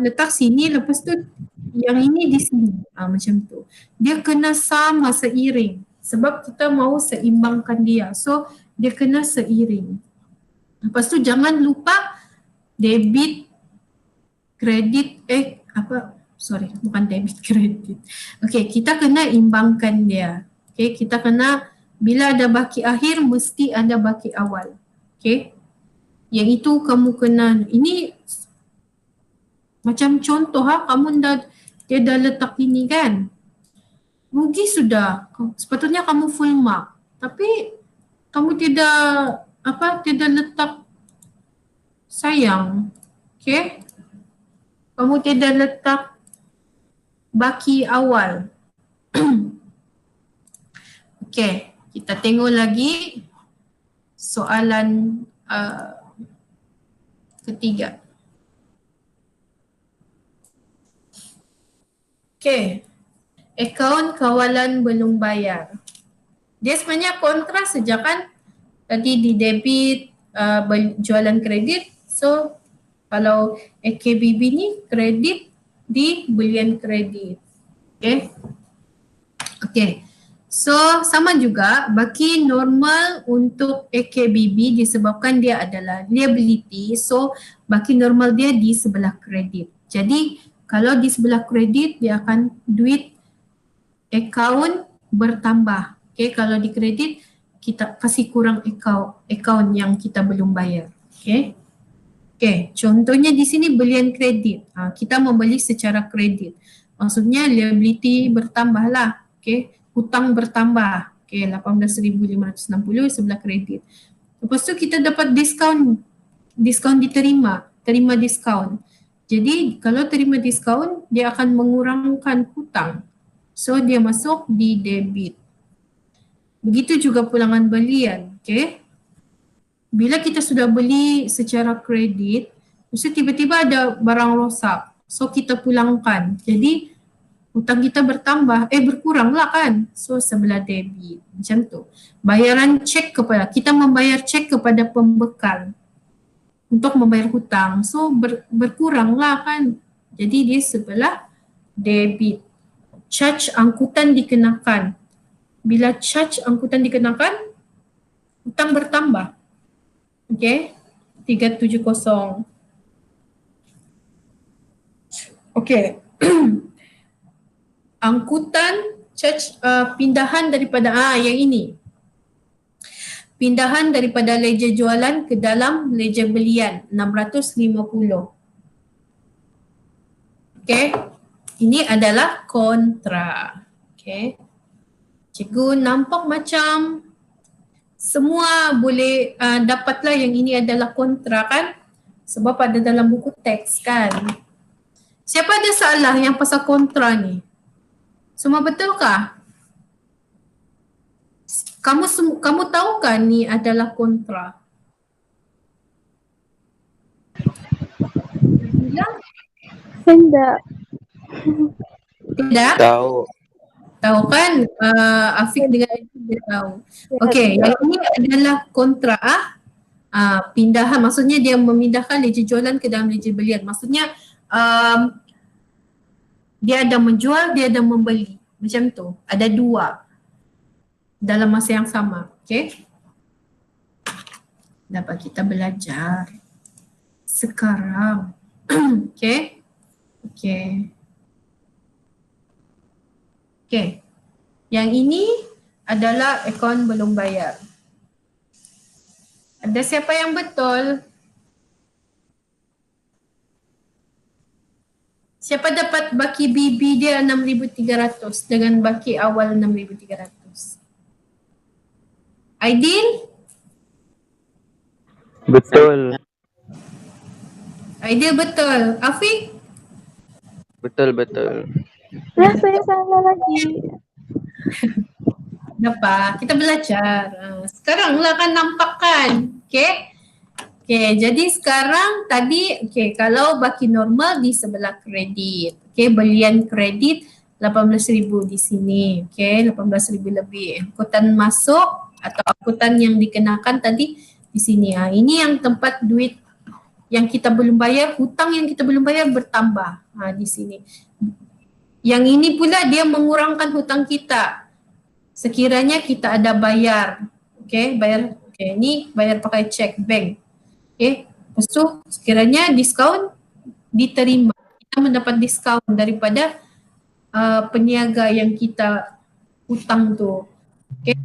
letak sini, lepas tu yang ini di sini. Macam tu. Dia kena sama seiring. Sebab kita mau seimbangkan dia. So dia kena seiring. Lepas tu jangan lupa debit, kredit, bukan debit, kredit. Okay, kita kena imbangkan dia. Okay, kita kena, bila ada baki akhir, mesti ada baki awal. Okay. Yang itu kamu kena, ini macam contoh kamu dia dah letak ini kan. Rugi sudah. Sepatutnya kamu full mark. Tapi kamu tidak letak sayang. Okay. Kamu tidak letak baki awal. Okay, kita tengok lagi soalan ketiga. Okay, akaun kawalan belum bayar. Dia sebenarnya kontra saja kan. Tadi di debit, jualan kredit. So, kalau AKBB ni kredit di belian kredit. Okay. Okay. So sama juga baki normal untuk AKBB disebabkan dia adalah liability. So baki normal dia di sebelah kredit. Jadi kalau di sebelah kredit dia akan duit akaun bertambah. Okay, kalau di kredit kita kasih kurang akaun yang kita belum bayar. Okay. Okay, contohnya di sini belian kredit. Kita membeli secara kredit. Maksudnya liability bertambah lah. Okay, hutang bertambah. Okay, 18,560 sebelah kredit. Lepas tu kita dapat diskaun terima diskaun. Jadi kalau terima diskaun, dia akan mengurangkan hutang. So dia masuk di debit. Begitu juga pulangan belian, okay? Bila kita sudah beli secara kredit, mesti tiba-tiba ada barang rosak. So kita pulangkan. Jadi hutang kita berkurang lah kan. So sebelah debit. Macam tu. Bayaran cek kita membayar cek kepada pembekal untuk membayar hutang. So berkurang lah kan. Jadi dia sebelah debit. Charge angkutan dikenakan. Bila charge angkutan dikenakan, hutang bertambah. Okay, 370. Okay. Angkutan charge pindahan daripada yang ini. Pindahan daripada ledger jualan ke dalam ledger belian 650. Okay. Ini adalah kontra. Okay. Cikgu nampak macam semua boleh dapatlah yang ini adalah kontra kan? Sebab ada dalam buku teks kan? Siapa ada salah yang pasal kontra ni? Semua betulkah? Kamu tahu kan ni adalah kontra? Bilang? Tidak. Tidak? Tahu. Tahu kan? Afiq dengan dia tahu. Okey, yang ini adalah kontra pindahan. Maksudnya dia memindahkan ledger jualan ke dalam ledger belian. Maksudnya dia ada menjual, dia ada membeli. Macam tu. Ada dua dalam masa yang sama. Okey. Dapat kita belajar sekarang. Okey. Okey. Okay, yang ini adalah akaun belum bayar. Ada siapa yang betul? Siapa dapat baki BB dia 6,300 dengan baki awal 6,300? Aidil? Betul. Aidil betul. Afiq? Betul. Lah saya salah lagi. Kenapa? Kita belajar. Sekarang lah kan nampak kan? Okay? Okay, jadi sekarang tadi, okay, kalau baki normal di sebelah kredit. Okay, belian kredit 18,000 di sini. Okay, 18,000 lebih. Angkutan masuk atau angkutan yang dikenakan tadi di sini. Ini yang tempat duit yang kita belum bayar, hutang yang kita belum bayar bertambah di sini. Yang ini pula dia mengurangkan hutang kita. Sekiranya kita ada bayar. Okay, bayar. Okay, ini bayar pakai cek bank. Okay, lepas tu sekiranya diskaun diterima. Kita mendapat diskaun daripada peniaga yang kita hutang tu. Okay,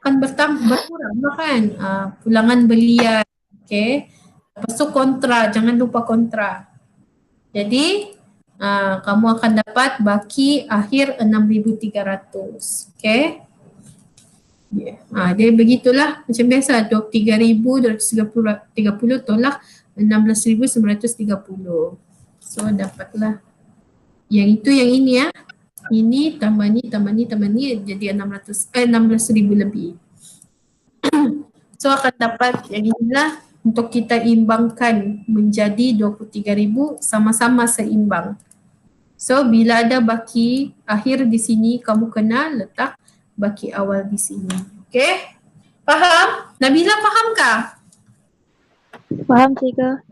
akan berkurang kan pulangan belian. Okay, lepas tu kontra, jangan lupa kontra. Jadi kamu akan dapat baki akhir 6,300. Okay. Dia begitulah macam biasa 23,230 tolak 16,930. So dapatlah yang itu yang ini ya. Ini tambah ni jadi 16,000 lebih. So akan dapat yang inilah untuk kita imbangkan menjadi 23,000 sama-sama seimbang. So bila ada baki akhir di sini, kamu kena letak baki awal di sini. Okay? Faham? Nabila fahamkah? Faham cikgu.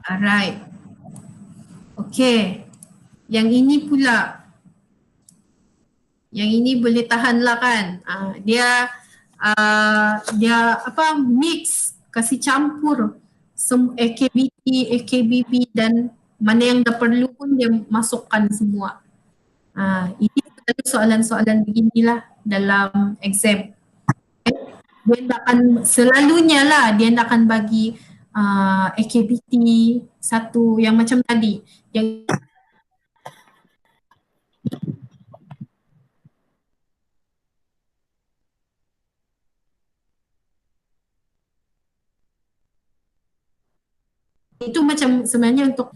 Alright. Okay. Yang ini pula. Yang ini boleh tahan lah kan. Dia mix, kasih campur AKBP dan mana yang dah perlu pun dia masukkan semua. Ini soalan-soalan beginilah dalam exam. Dia akan selalunya lah dia akan bagi AKBT satu yang macam tadi. Yang Itu macam sebenarnya untuk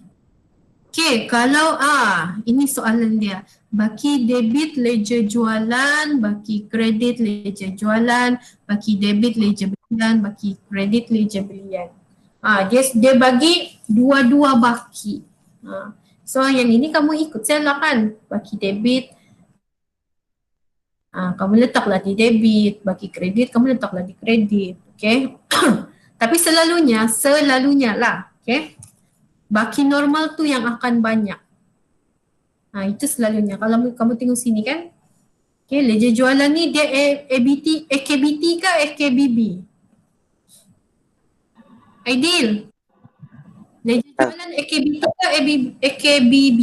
okay, kalau ini soalan dia. Baki debit ledger jualan, baki kredit ledger jualan, baki debit ledger belian, baki kredit ledger belian. Dia bagi dua-dua baki. So yang ini kamu ikut saya lah kan. Baki debit, kamu letaklah di debit, baki kredit kamu letaklah di kredit. Okay. Tapi selalunya lah. Okay. Baki normal tu yang akan banyak. Itu selalunya. Kalau kamu tengok sini kan. Okay, ledger jualan ni dia AKBT ke AKBB? Aidil. Ledger jualan AKBT ke AKBB?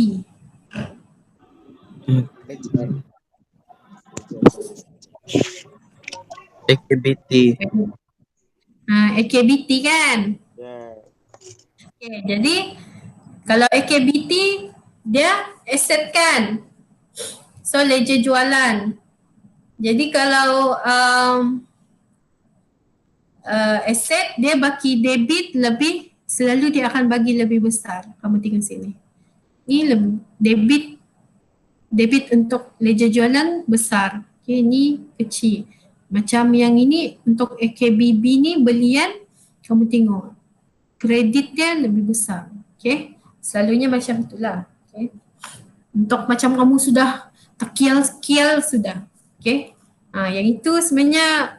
AKBT. AKBT kan? Ya. Okay, jadi kalau AKBT dia aset kan? So ledger jualan. Jadi kalau aset dia bagi debit lebih, selalu dia akan bagi lebih besar. Kamu tengok sini. Ini lebih debit untuk ledger jualan besar. Okay, ini kecil. Macam yang ini untuk AKBB ni belian, kamu tengok. Kredit dia lebih besar. Okay. Selalunya macam itulah. Okay. Untuk macam kamu sudah terkial-kial sudah. Okay. Yang itu sebenarnya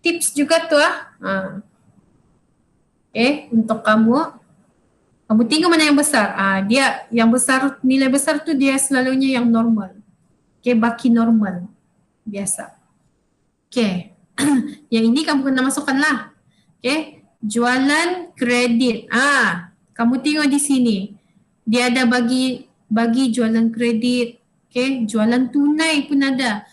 tips juga tu Okay. Untuk kamu tengok mana yang besar. Dia yang besar, nilai besar tu dia selalunya yang normal. Okay. Baki normal. Biasa. Okay. Yang ini kamu kena masukkan lah. Okay. Jualan kredit. Kamu tengok di sini. Dia ada bagi jualan kredit. Okay. Jualan tunai pun ada.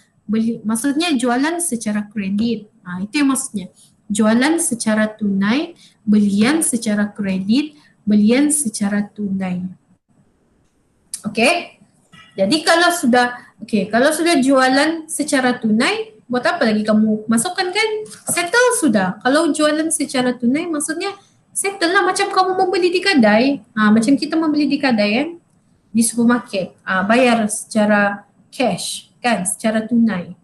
Maksudnya jualan secara kredit. Itu yang maksudnya. Jualan secara tunai, belian secara kredit, belian secara tunai. Okay. Jadi kalau sudah jualan secara tunai, buat apa lagi kamu masukkan kan? Settle sudah. Kalau jualan secara tunai maksudnya settle lah, macam kamu membeli di kedai. Macam kita membeli di kedai kan? Di supermarket. Bayar secara cash kan? Secara tunai.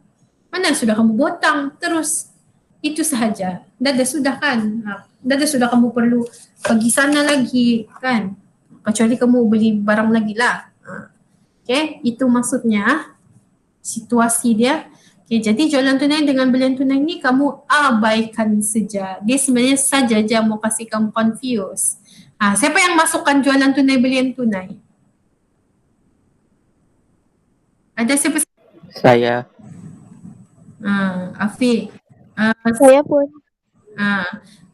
Mana sudah kamu botang terus. Itu sahaja. Dah sudah kan? Dah sudah kamu perlu pergi sana lagi kan? Kecuali kamu beli barang lagi lah. Okay, itu maksudnya situasi dia. Okay, jadi jualan tunai dengan belian tunai ni kamu abaikan saja. Dia sebenarnya saja mau kasih kamu confuse. Siapa yang masukkan jualan tunai belian tunai? Ada siapa? Saya. Afi. Saya pun.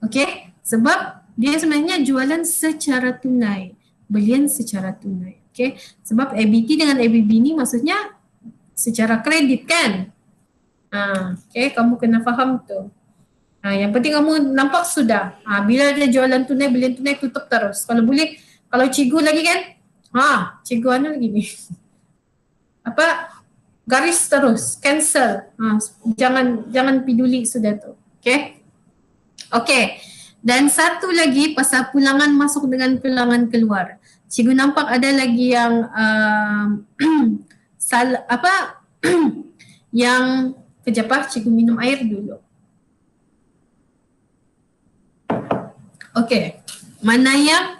Okay, sebab dia sebenarnya jualan secara tunai, belian secara tunai. Okay, sebab ABT dengan ABB ni maksudnya secara kredit kan? Okay, kamu kena faham tu. Yang penting kamu nampak sudah. Bila ada jualan tunai, belian tunai, tutup terus. Kalau boleh, kalau cikgu lagi kan? Cikgu anu lagi ni. Garis terus, cancel. Jangan peduli sudah tu. Okay? Okay. Dan satu lagi pasal pulangan masuk dengan pulangan keluar. Cikgu nampak ada lagi yang yang kejap cikgu minum air dulu. Okay. Mana yang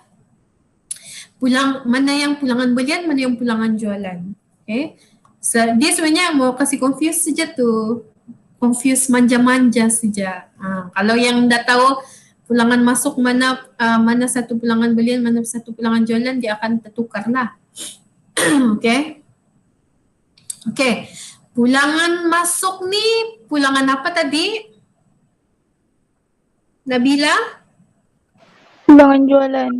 pulangan belian, mana yang pulangan jualan. Okay. Dia sebenarnya mau kasih confuse saja tu. Confuse manja-manja saja. Kalau yang dah tahu pulangan masuk mana satu pulangan belian, mana satu pulangan jualan, dia akan tertukar lah. Okay. Okay. Pulangan masuk ni, pulangan apa tadi? Nabila? Pulangan jualan.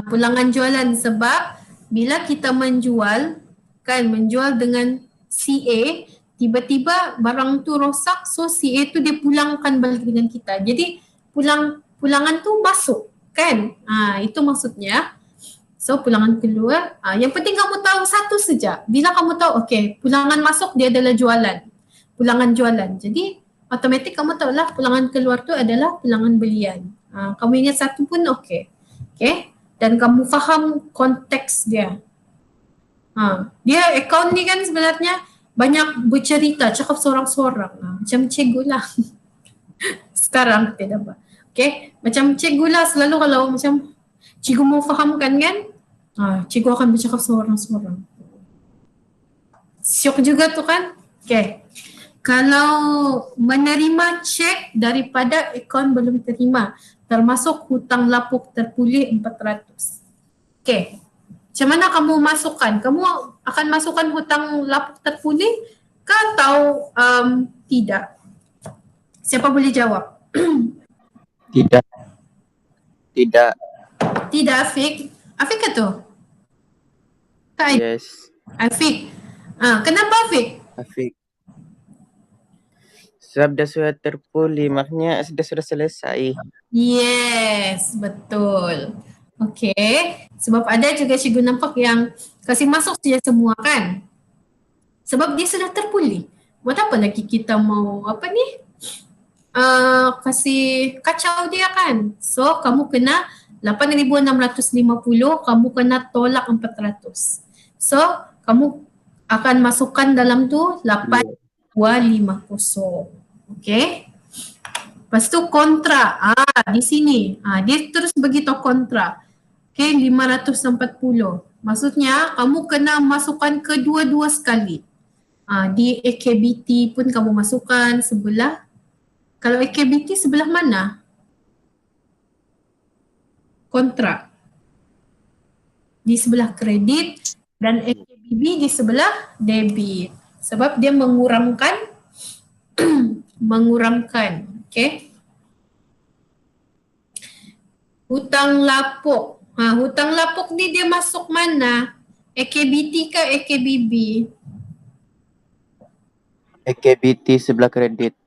Pulangan jualan sebab bila kita menjual dengan CA, tiba-tiba barang tu rosak, so CA tu dia pulangkan balik dengan kita. Jadi pulangan tu masuk kan? Itu maksudnya. So pulangan keluar, yang penting kamu tahu satu saja. Bila kamu tahu, okay, pulangan masuk dia adalah jualan. Pulangan jualan. Jadi automatik kamu tahulah pulangan keluar tu adalah pulangan belian. Kamu ingat satu pun okey. Okay? Dan kamu faham konteks dia. Dia akaun ni kan sebenarnya banyak bercerita, cakap seorang-seorang. Macam cikgu lah. Sekarang tidak apa. Okay? Macam cikgu lah selalu kalau macam cikgu mau fahamkan kan, cikgu akan bercakap seorang-seorang. Syok juga tu kan. Okay. Kalau menerima cek daripada akaun belum terima, termasuk hutang lapuk terpulih 400. Okay. Macam mana kamu masukkan? Kamu akan masukkan hutang lapuk terpulih ke atau tidak? Siapa boleh jawab? Tidak. Tidak. Tidak, Afiq. Afiq ke tu? Tak, Yes. Afiq. Kenapa Afiq? Afiq. Sebab dah sudah terpulih, maknanya sudah selesai. Yes, betul. Okay. Sebab ada juga cikgu nampak yang kasih masuk saja semua kan? Sebab dia sudah terpulih. Buat apa lagi kita mau kasih kacau dia kan? So, kamu kena 8,650, kamu kena tolak 400. So, kamu akan masukkan dalam tu 8,250. Okay. Lepas tu kontra. Di sini. Dia terus beritahu kontra. Okay, 540. Maksudnya kamu kena masukkan kedua-dua sekali. Di AKBT pun kamu masukkan sebelah. Kalau AKBT sebelah mana? Kontra. Di sebelah kredit dan AKBB di sebelah debit. Sebab dia mengurangkan okay. Hutang lapuk. Hutang lapuk ni dia masuk mana? AKBT ke AKBB? AKBT sebelah kredit.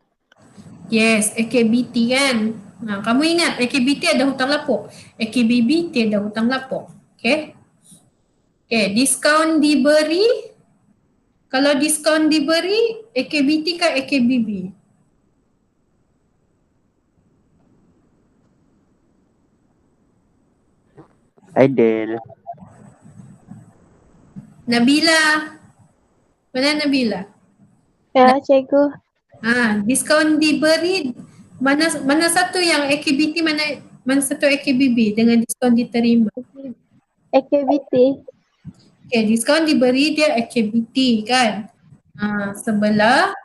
Yes, AKBT kan. Kamu ingat AKBT ada hutang lapuk. AKBB tiada hutang lapuk. Okay. Okay, diskaun diberi. Kalau diskaun diberi, AKBT ke AKBB? Aidil. Nabila. Mana Nabila? Ya, cikgu. Diskaun diberi, mana satu yang AKBT, mana satu AKBB dengan diskaun diterima? AKBT. Okay, diskaun diberi dia AKBT kan? Sebelah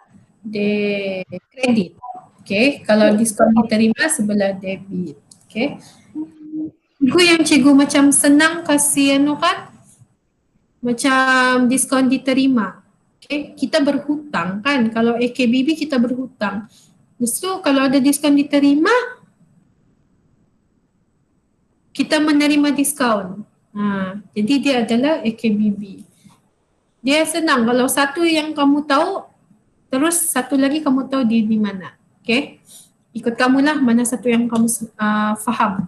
kredit. Okay, kalau diskaun diterima sebelah debit. Okay. Yang cikgu macam senang kasih kan? Macam diskaun diterima. Okay, kita berhutang kan? Kalau AKBB kita berhutang. Justru kalau ada diskaun diterima, kita menerima diskaun. Jadi dia adalah AKBB. Dia senang. Kalau satu yang kamu tahu, terus satu lagi kamu tahu dia di mana. Okay? Ikut kamulah mana satu yang kamu faham.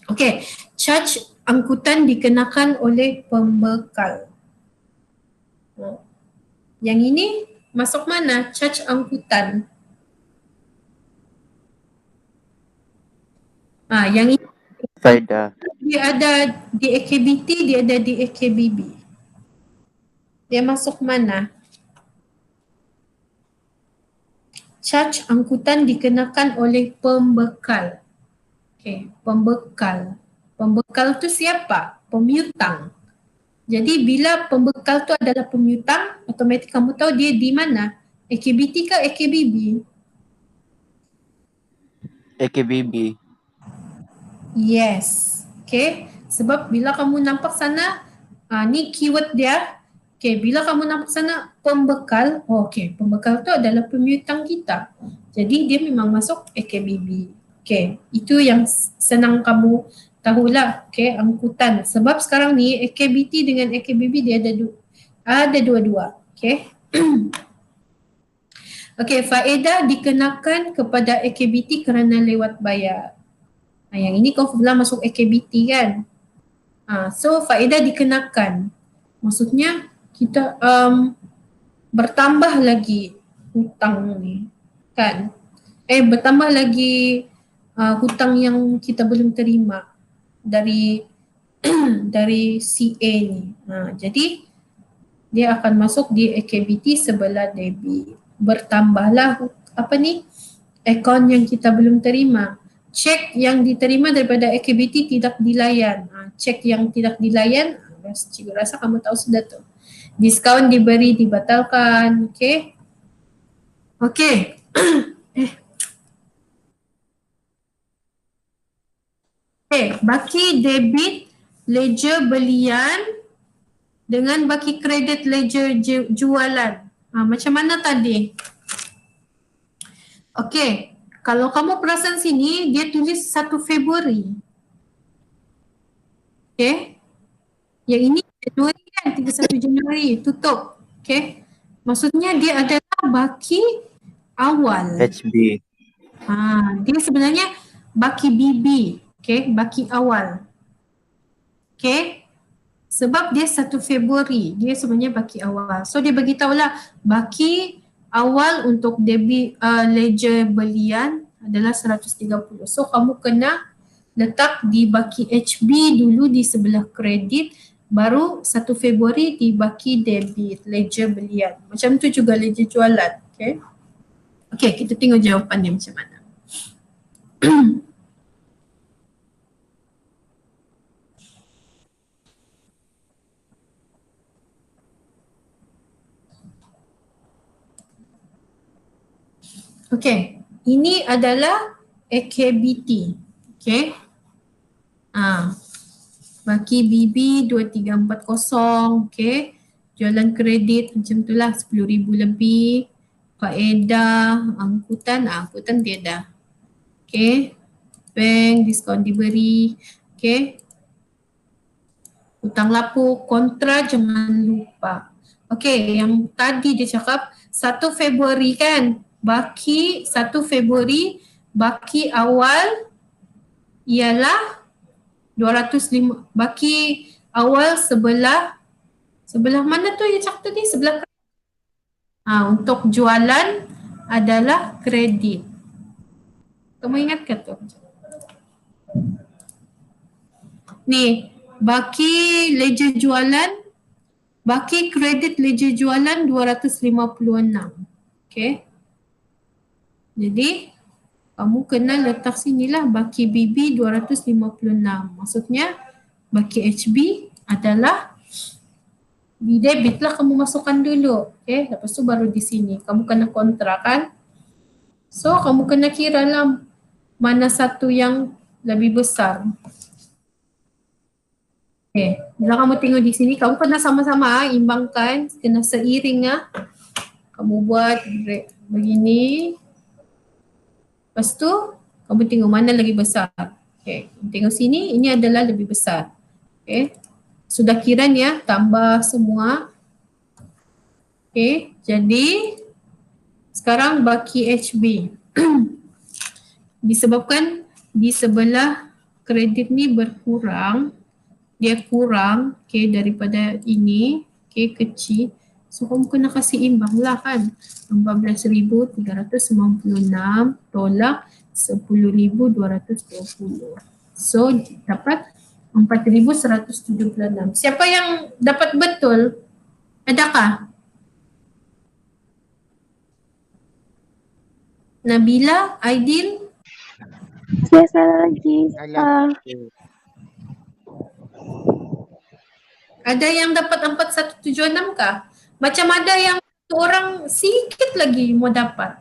Okay. Charge angkutan dikenakan oleh pembekal. Yang ini masuk mana? Charge angkutan. Yang ini Faedah. dia ada di AKBT, dia ada di AKBB. Dia masuk mana? Charge angkutan dikenakan oleh pembekal. Okay, pembekal. Pembekal tu siapa? Pemiutang. Jadi bila pembekal tu adalah pemiutang, otomatik kamu tahu dia di mana? AKBT ke AKBB? AKBB. Yes. Okay. Sebab bila kamu nampak sana, ni keyword dia. Okay. Bila kamu nampak sana pembekal, okay. Pembekal tu adalah pemiutang kita. Jadi dia memang masuk AKBB. Okay. Itu yang senang kamu tahulah. Okay. Angkutan. Sebab sekarang ni AKBT dengan AKBB dia ada dua-dua. Okay. Okay. Faedah dikenakan kepada AKBT kerana lewat bayar. Yang ini kau pula masuk AKBT kan. So faedah dikenakan. Maksudnya kita bertambah lagi hutang ni kan. Bertambah lagi hutang yang kita belum terima dari dari CA ni. Jadi dia akan masuk di aktiviti sebelah debit. Bertambahlah akaun yang kita belum terima. Cek yang diterima daripada aktiviti tidak dilayan. Cek yang tidak dilayan, cikgu rasa kamu tahu sudah tu. Diskaun diberi, dibatalkan. Okay. Okay. Okay, baki debit ledger belian dengan baki kredit ledger jualan. Macam mana tadi? Okay, kalau kamu perasan sini, dia tulis 1 Februari. Okay. Yang ini Januari kan, 31 Januari, tutup. Okay. Maksudnya dia adalah baki awal. HB. Dia sebenarnya baki BB. Okay, baki awal. Okay. Sebab dia 1 Februari, dia sebenarnya baki awal. So dia beritahulah baki awal untuk debit ledger belian adalah 130. So kamu kena letak di baki HB dulu di sebelah kredit, baru 1 Februari di baki debit ledger belian. Macam tu juga ledger jualan. Okay. Okay, kita tengok jawapan dia macam mana. Okay, ini adalah AKBT. Okay. Baki BB 2340. Okay. Jualan kredit macam itulah 10,000 lebih. Faedah, angkutan tiada. Okay. Bank, diskaun diberi. Okay. Hutang lapuk, kontra jangan lupa. Okay, yang tadi dia cakap 1 Februari kan? Baki 1 Februari, baki awal ialah 205. Baki awal sebelah mana tu yang cakap tadi? Sebelah untuk jualan adalah kredit. Kamu ingat ke tu? Ni, baki ledger jualan, baki kredit ledger jualan 256. Okay. Jadi, kamu kena letak sinilah baki BB 256. Maksudnya, baki HB adalah di debit lah kamu masukkan dulu. Okay, lepas tu baru di sini. Kamu kena kontra kan? So, kamu kena kira lah mana satu yang lebih besar. Okay, bila kamu tengok di sini, kamu kena sama-sama imbangkan, kena seiring . Kamu buat begini. Lepas tu, kamu tengok mana lagi besar. Okay, tengok sini, ini adalah lebih besar. Okay, sudah kira ni tambah semua. Okay, jadi sekarang baki HB. Disebabkan di sebelah kredit ni berkurang, dia kurang daripada ini, kecil. So kamu kena kasih imbang lah kan. 14,396 tolak 10,220. So dapat 4,176. Siapa yang dapat betul? Adakah? Nabila, Aidil? Saya salah lagi. Alah. Ada yang dapat 4176 kah? Macam ada yang orang sikit lagi mau dapat.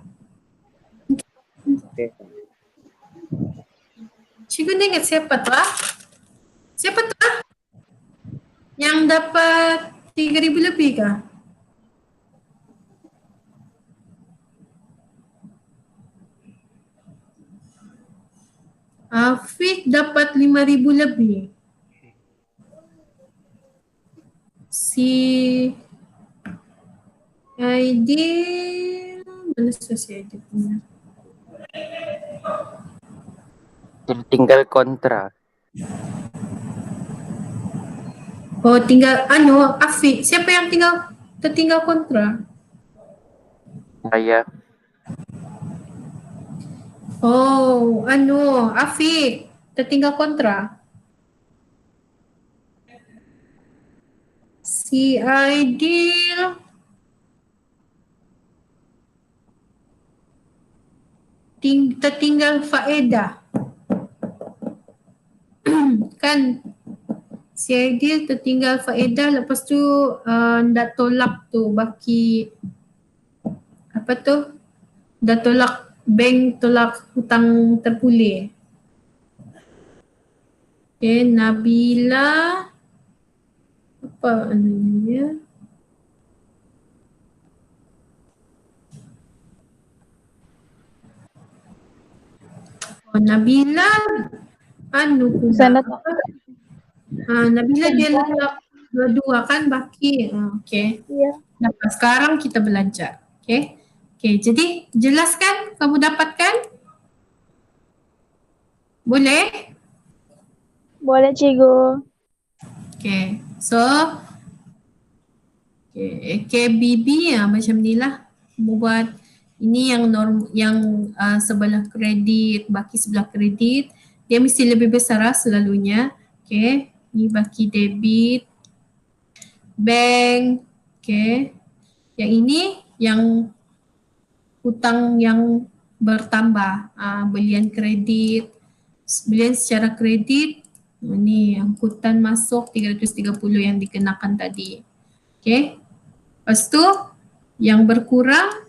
Okay. Cikgu ingat siapa tu Siapa tu yang dapat 3,000 lebih kah? Afiq dapat 5,000 lebih. Si Aidil, mana si Aidil punya? Tinggal kontra. Oh, tinggal Afiq. Siapa yang tertinggal kontra? Saya. Oh, Afiq, tertinggal kontra. Si Aidil tertinggal faedah. Kan si Aidil tertinggal faedah, lepas tu dah tolak tu baki apa tu? Dah tolak bank, tolak hutang terpulih. Okay, Nabila apa namanya? Oh, Nabila pula. Sana Nabila dia letak dua kan baki. Okay. Iya. Nah, sekarang kita belajar. Okay. Okay, jadi jelaskan kamu dapatkan? Boleh? Boleh cikgu. Okay. So, KBB macam ni lah. Kamu buat ini yang sebelah kredit, baki sebelah kredit. Dia mesti lebih besar selalunya. Okay. Ni baki debit. Bank. Okay. Yang ini yang hutang yang bertambah, belian kredit, belian secara kredit, ni angkutan masuk 330 yang dikenakan tadi. Okay. Lepas tu yang berkurang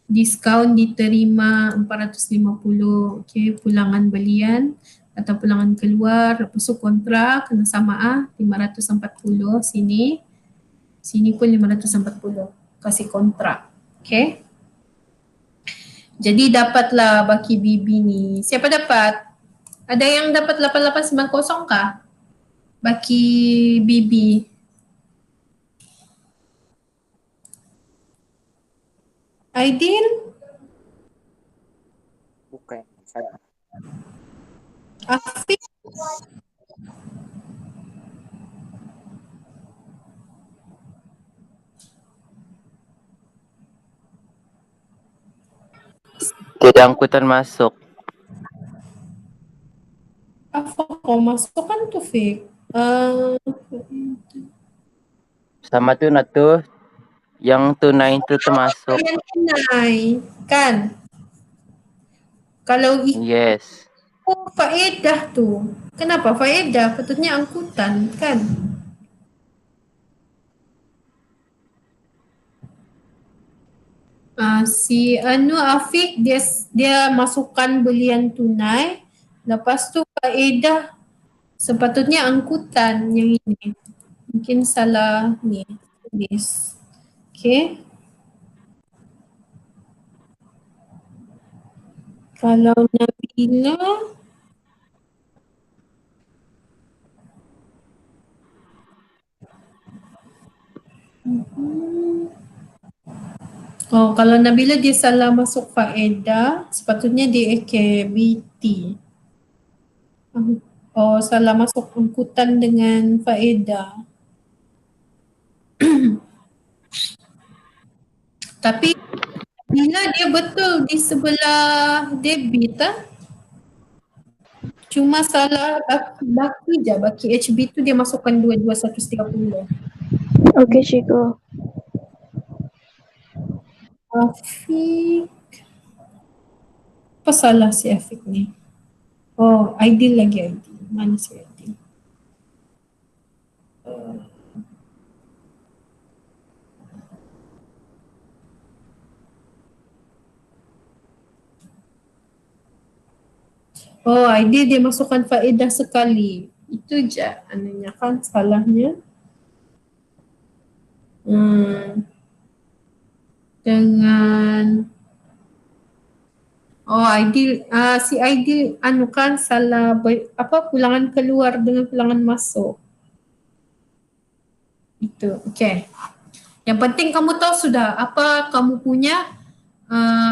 diskaun diterima 450, okay, pulangan belian atau pulangan keluar, lepas tu kontrak kena sama 540 sini. Sini pun 540 kasih kontrak. Okay. Jadi dapatlah baki BB ni. Siapa dapat? Ada yang dapat 8890 kah? Baki BB. Aidil? Bukan saya. Afiq? Tidak angkutan masuk. Apa kau masukkan tu Fik? Sama tu nak tu. Yang tunai itu termasuk. Yang tunai kan? Kalau Yes. faedah tu. Kenapa faedah? Patutnya angkutan kan? Si Afiq dia masukkan belian tunai, lepas tu faedah sepatutnya angkutan yang ini. Mungkin salah ni tulis. Okay. Kalau Nabila kalau Nabila dia salah masuk faedah, sepatutnya dia AKBT. Salah masuk angkutan dengan faedah. Tapi bila dia betul di sebelah debit cuma salah baki HB tu dia masukkan 22130. Okey cikgu. Afiq. Apa salah si Afiq ni? Aidil lagi Aidil. Mana si Aidil? Aidil dia masukkan faedah sekali. Itu je ananya kan salahnya. Dengan Aidil, si Aidil kan salah pulangan keluar dengan pulangan masuk. Itu, okay. Yang penting kamu tahu sudah apa kamu punya,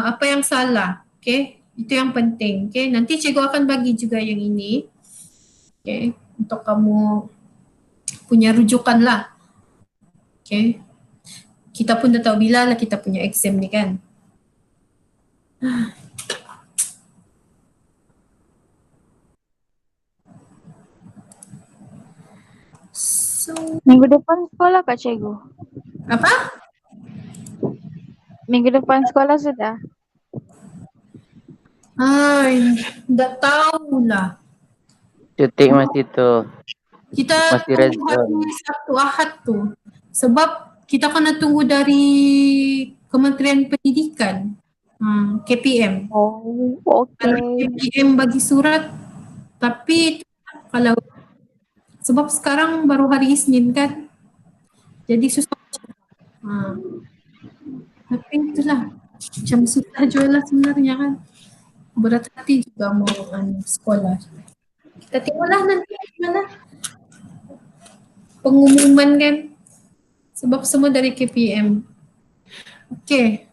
apa yang salah, okay. Itu yang penting, okay. Nanti cikgu akan bagi juga yang ini, okay, untuk kamu punya rujukan lah, okay. Kita pun dah tahu bila lah kita punya exam ni kan. Minggu depan sekolah Kak Cikgu. Apa? Minggu depan sekolah sudah. Ay, nggak tahu lah. Cuti masih tuh. Kita Masih red tunggu zone. hari Sabtu Ahad tuh. Sebab kita kena tunggu dari Kementerian Pendidikan. KPM. Oh, Kalau oke. KPM bagi surat, tapi kalau sebab sekarang baru hari Isnin kan, jadi susah. Tapi itulah, macam susah jual lah sebenarnya kan. Berat hati juga mau sekolah. Kita tengoklah nanti gimana pengumuman kan. Sebab semua dari KPM. Okay.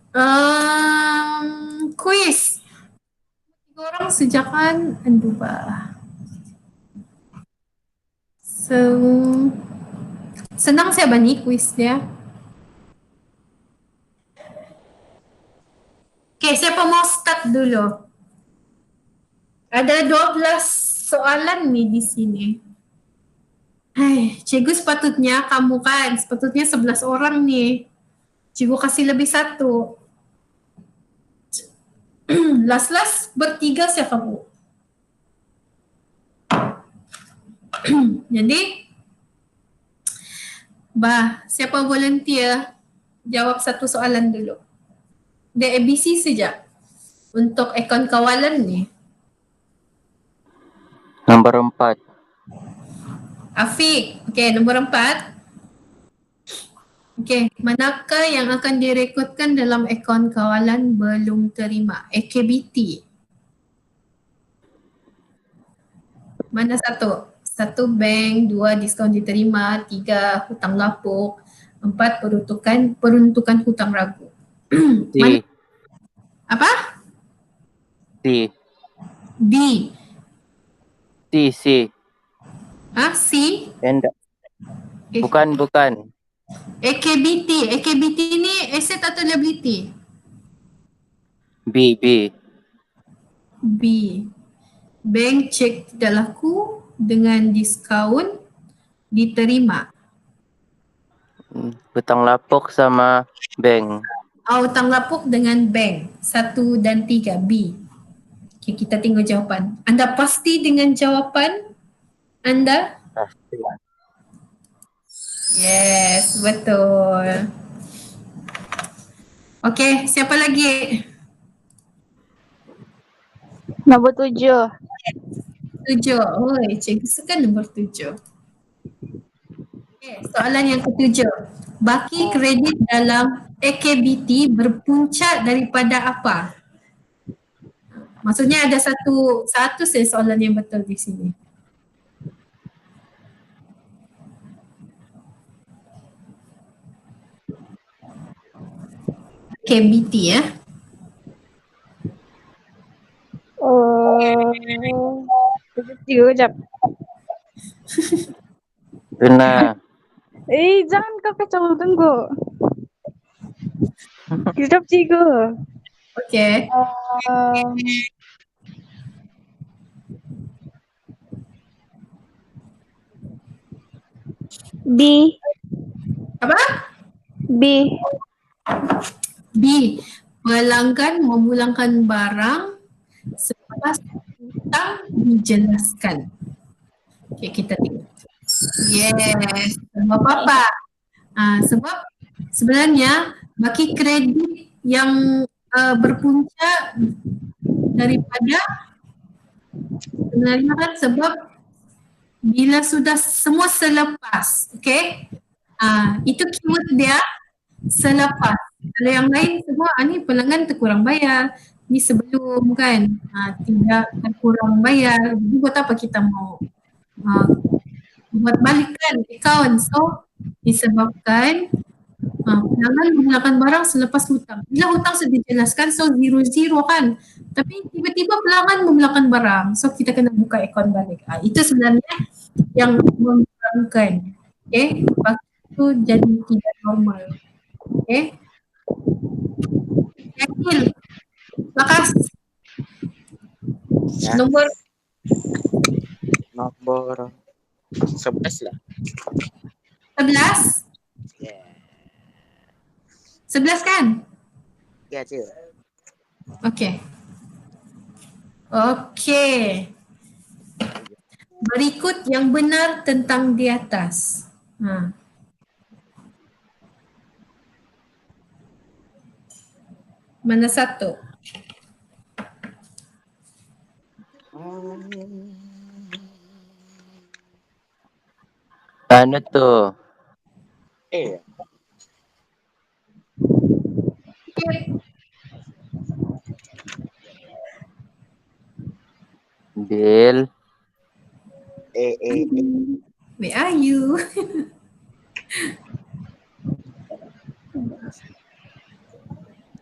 Quiz. 3 orang sejakan Anduba. Senang siapa nih quiz dia? Okay, siapa mau start dulu? Ada 12 soalan nih di sini. Cikgu sepatutnya kamu kan, sepatutnya 11 orang nih. Cikgu kasih lebih 1. Last bertiga siapa bu? Jadi, siapa volunteer jawab 1 soalan dulu. Dia ABC saja untuk akun kawalan nih. Nomor 4. Afiq, okay, nombor 4. Okay, manakah yang akan direkodkan dalam akaun kawalan belum terima? AKBT. Mana 1? 1 bank, 2 diskaun diterima, 3 hutang lapuk, 4 peruntukan hutang ragu. C. Apa? C. B. C. C? Enggak. Bukan. AKBT. AKBT ni asset atau liability? B. B. Bank cek tidak laku dengan diskaun diterima. Hutang lapuk sama bank. Hutang lapuk dengan bank 1 dan 3 B. Okay, kita tengok jawapan. Anda pasti dengan jawapan anda? Pasti. Yes, betul. Okay, siapa lagi? Nombor 7. 7. Oi, cikgu suka nombor 7. Okay, soalan yang ke-7. Baki kredit dalam AKBT berpunca daripada apa? Maksudnya ada satu saja soalan yang betul di sini. AKBT ya. Sekejap. Benar. Jangan kau kacau, tunggu. Sekejap cikgu. Okay. B. Apa? B. Pelanggan memulangkan barang selepas hutang dijelaskan. Okay, kita tengok. Yes. Sebab apa? Sebab sebenarnya baki kredit yang berpunca daripada sebenarnya kan sebab bila sudah semua selepas, okay? Itu keyword dia selepas. Kalau yang lain semua ni pelanggan terkurang bayar, ni sebelum kan, tidak terkurang bayar. Jadi buat apa kita mau buat balikkan account? So disebabkan pelanggan menggunakan barang selepas hutang. Bila hutang sudah dijelaskan, so 0 kan. Tapi tiba-tiba pelanggan menggunakan barang, so kita kena buka akaun balik. Itu sebenarnya yang mengurangkan. Okay, itu jadi tidak normal. Okay. Yakil, lekas. Ya. Nombor Nomor 11 lah. 11? Yeah. 11 kan? Ya, cik. Okey. Okey. Berikut yang benar tentang di atas. Mana satu? Ano tu? Eh, Bil. eh. Where are you?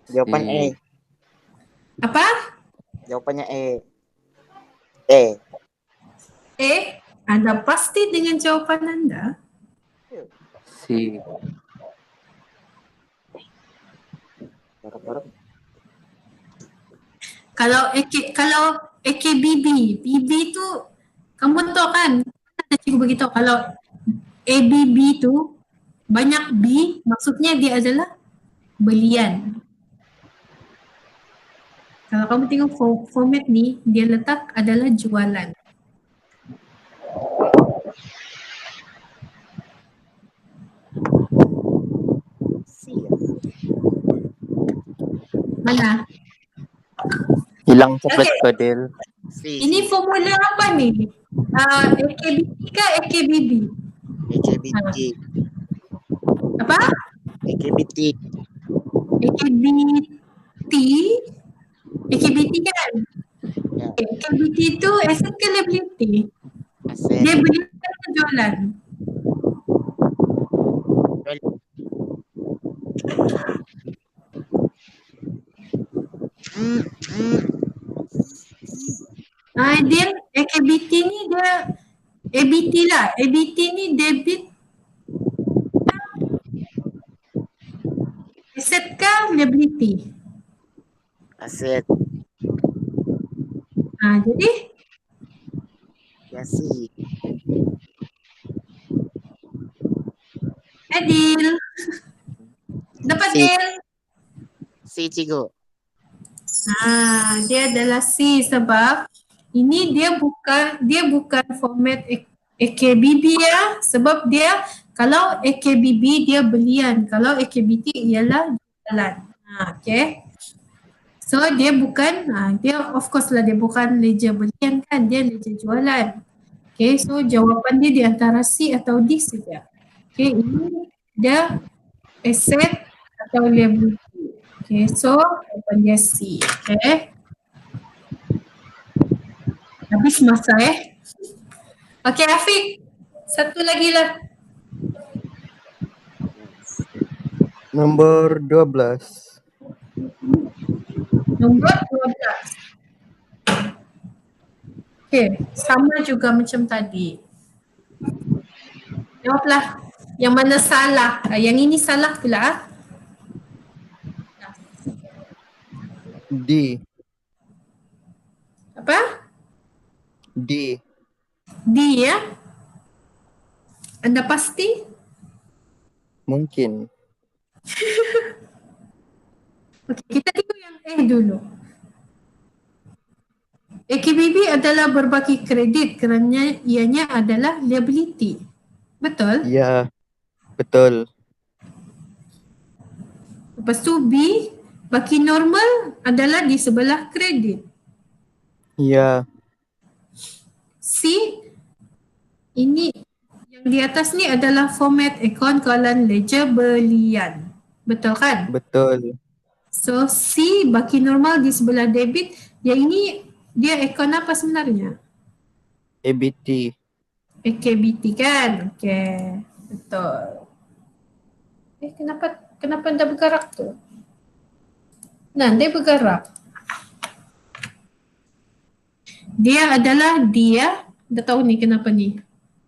Jawapan Si. E. Apa? Jawapannya E. Eh. Anda pasti dengan jawapan anda? Si. Kalau AKBB, BB tu kamu tahu kan? Ada cikgu beritahu kalau ABB tu banyak B, maksudnya dia adalah belian. Kalau kamu tengok format ni, dia letak adalah jualan. Si. Mana? Hilang cepet Okay. ko, Del. Si. Ini formula apa ni? AKBB ke AKBB? AKBT. Apa? AKBT. AKBT? AKBT kan? Ya. AKBT tu asset ke liability? Aset. Dia belian ke jualan? Dia AKBT ni dia ABT lah. ABT ni debit asset ke liability? Aset. Jadi Ya, si. Adil. Dapat Si. Adil? Si, cikgu. Dia adalah C sebab ini dia bukan format AKBB ya, sebab dia kalau AKBB dia belian, kalau AKBT ialah jualan. Okay. So dia bukan, dia of course lah dia bukan ledger belian kan, dia ledger jualan. Okay, so jawapan dia di antara C atau D saja. Okay, ini dia asset atau liability. Okay, so jawapan dia C. Okay. Habis masa Okay, Afiq. Satu lagi lah. Nombor 12. Nombor 12. Okay, sama juga macam tadi. Jawablah. Yang mana salah? Yang ini salah pula. D. Apa? D. D ya? Anda pasti? Mungkin. Okay, kita tengok yang dulu. AKBB adalah berbagi kredit kerana ianya adalah liability. Betul? Ya. Betul. Lepas tu B, baki normal adalah di sebelah kredit. Ya. C, ini yang di atas ni adalah format account column ledger belian. Betul kan? Betul. So C, baki normal di sebelah debit. Yang ini dia account apa sebenarnya? ABT. AKBT kan? Okay, betul. Kenapa anda bergerak tu? Nah, dia bergerak. Dia adalah dia. Dah tahu ni kenapa ni.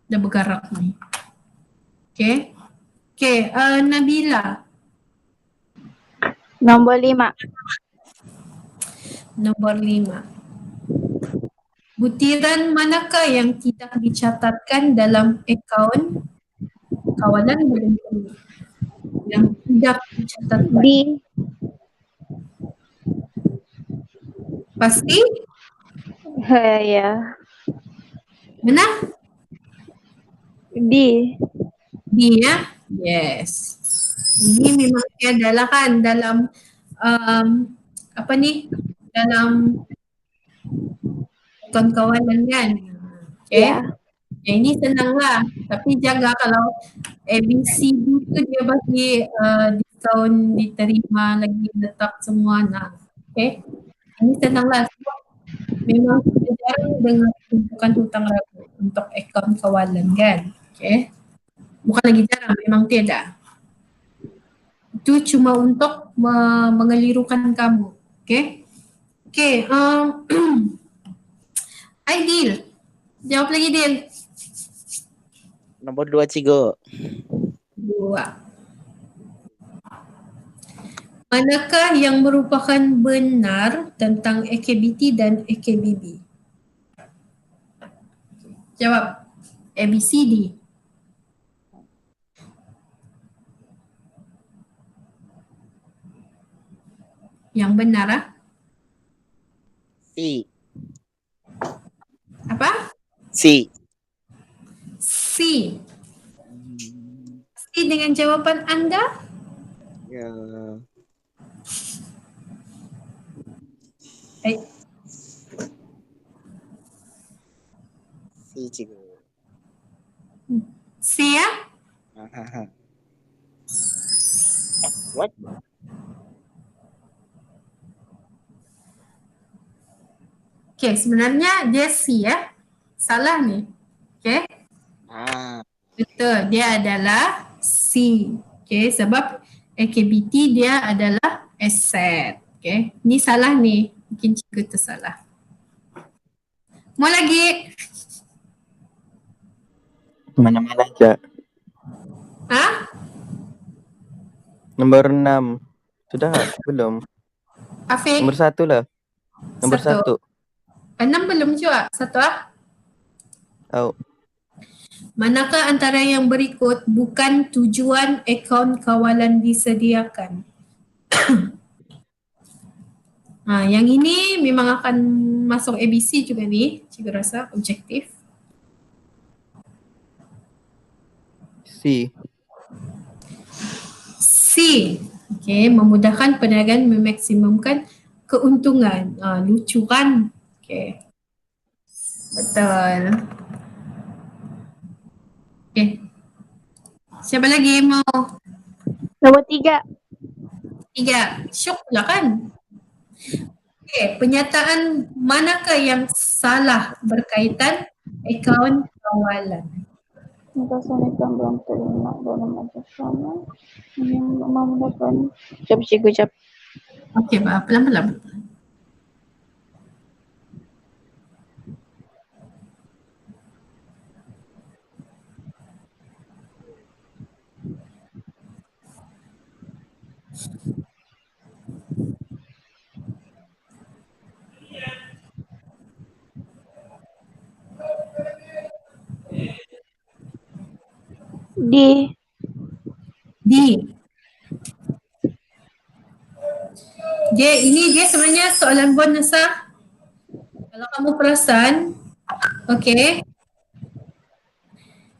Dah bergerak ni. Okay. Okay, Nabila. Nombor 5. Nombor 5. Butiran manakah yang tidak dicatatkan dalam akaun kawalan belum perlu. Yang tidak dicatatkan. D. Pasti? Ya. Mana? D. D ya? Yes. Ini memang adalah kan dalam apa ni? Dalam kawan-kawanan kan. Okay. Ya. Yang ini senang lah. Tapi jaga kalau ABCD tu dia bagi diskaun diterima lagi letak semua nak. Okay. Ini senang lah. Memang kita jarang dengar tumpukan hutang ragu untuk akaun kawalan kan. Okay. Bukan lagi jarang, memang tiada. Itu cuma untuk mengelirukan kamu. Okay. Okay. Aidil. Jawab lagi Dil. Nomor 2 Cigo. 2. Manakah yang merupakan benar tentang AKBT dan AKBB? Jawab. ABCD. Yang benar ah? C. Apa? C. C. C dengan jawapan anda? Ya. C Cigo. C ya? What? Okay, sebenarnya dia C ya. Salah ni. Okay. Betul, dia adalah C. Okay, sebab AKBT dia adalah asset. Okay, ni salah ni. Mungkin cikgu tersalah. Mau lagi? Mana-mana aja. Ha? Nomor 6. Sudah belum? Afiq? Nomor 1 lah. Nomor 1. 6 belum juga. 1 ah? Oh. Manakah antara yang berikut bukan tujuan akaun kawalan disediakan? Yang ini memang akan masuk ABC juga ni, cikgu rasa objektif. C. C. Okay, memudahkan perniagaan memaksimumkan keuntungan. Lucu kan? Okay. Betul. Okay. Siapa lagi mau? Nomor 3. 3. Syok pula kan? Okay. Penyataan manakah yang salah berkaitan akaun kawalan? Pembahasan akaun belum terima dalam atas sama yang memudahkan. Jap cikgu jap. Okay, pelan-pelan. D. D. Dia sebenarnya soalan bonus ah. Kalau kamu perasan, okay.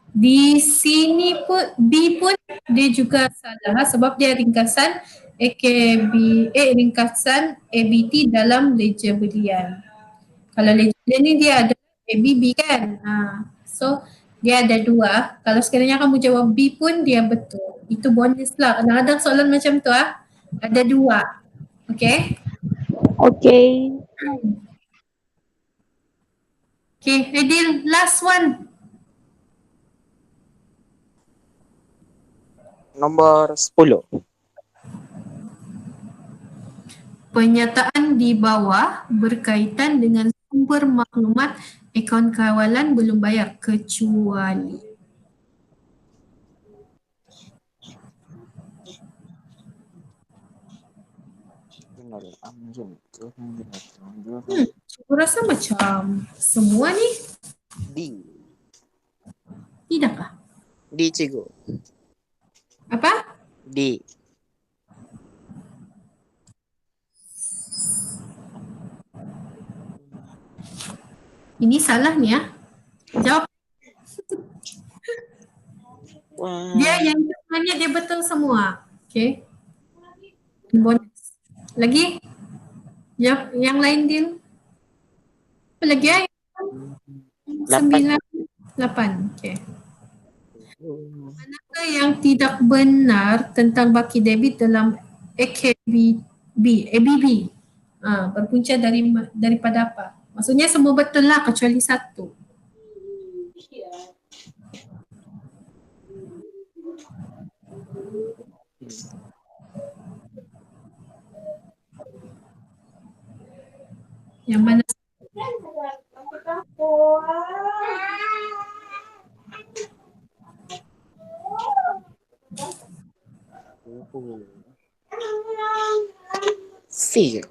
Di sini pun B pun dia juga salah sebab dia ringkasan ringkasan ABT dalam ledger belian. Kalau ledger belian ni dia ada ABB kan. So dia ada 2. Kalau sekiranya kamu jawab B pun dia betul. Itu bonus lah. Kadang-kadang soalan macam tu ah. Ada 2. Okay? Okay. Okay, Aidil, last one. Nomor 10. Pernyataan di bawah berkaitan dengan sumber maklumat akaun kawalan belum bayar kecuali. Aku rasa macam semua ni. D. Tidakkah? D. D, cikgu. Apa? D. Ini salah nih ya. Jawab. Wah. Dia yang sebenarnya dia betul semua. Okay. Bonus. Lagi? Yang lain Dil? Apa lagi ya? 9, 8. Okay. Manakah yang tidak benar tentang baki debit dalam ABB? Berpunca daripada apa? Maksudnya semua betul lah kecuali satu. Yang mana? C.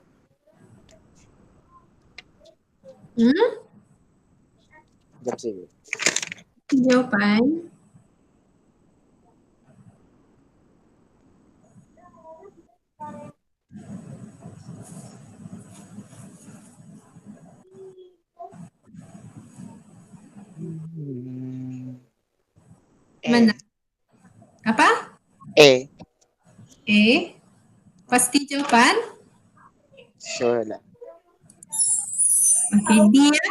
Jawab, cikgu. Jawapan. Mana? Apa? E. Pasti jawapan? Sure lah. Okey, D ya.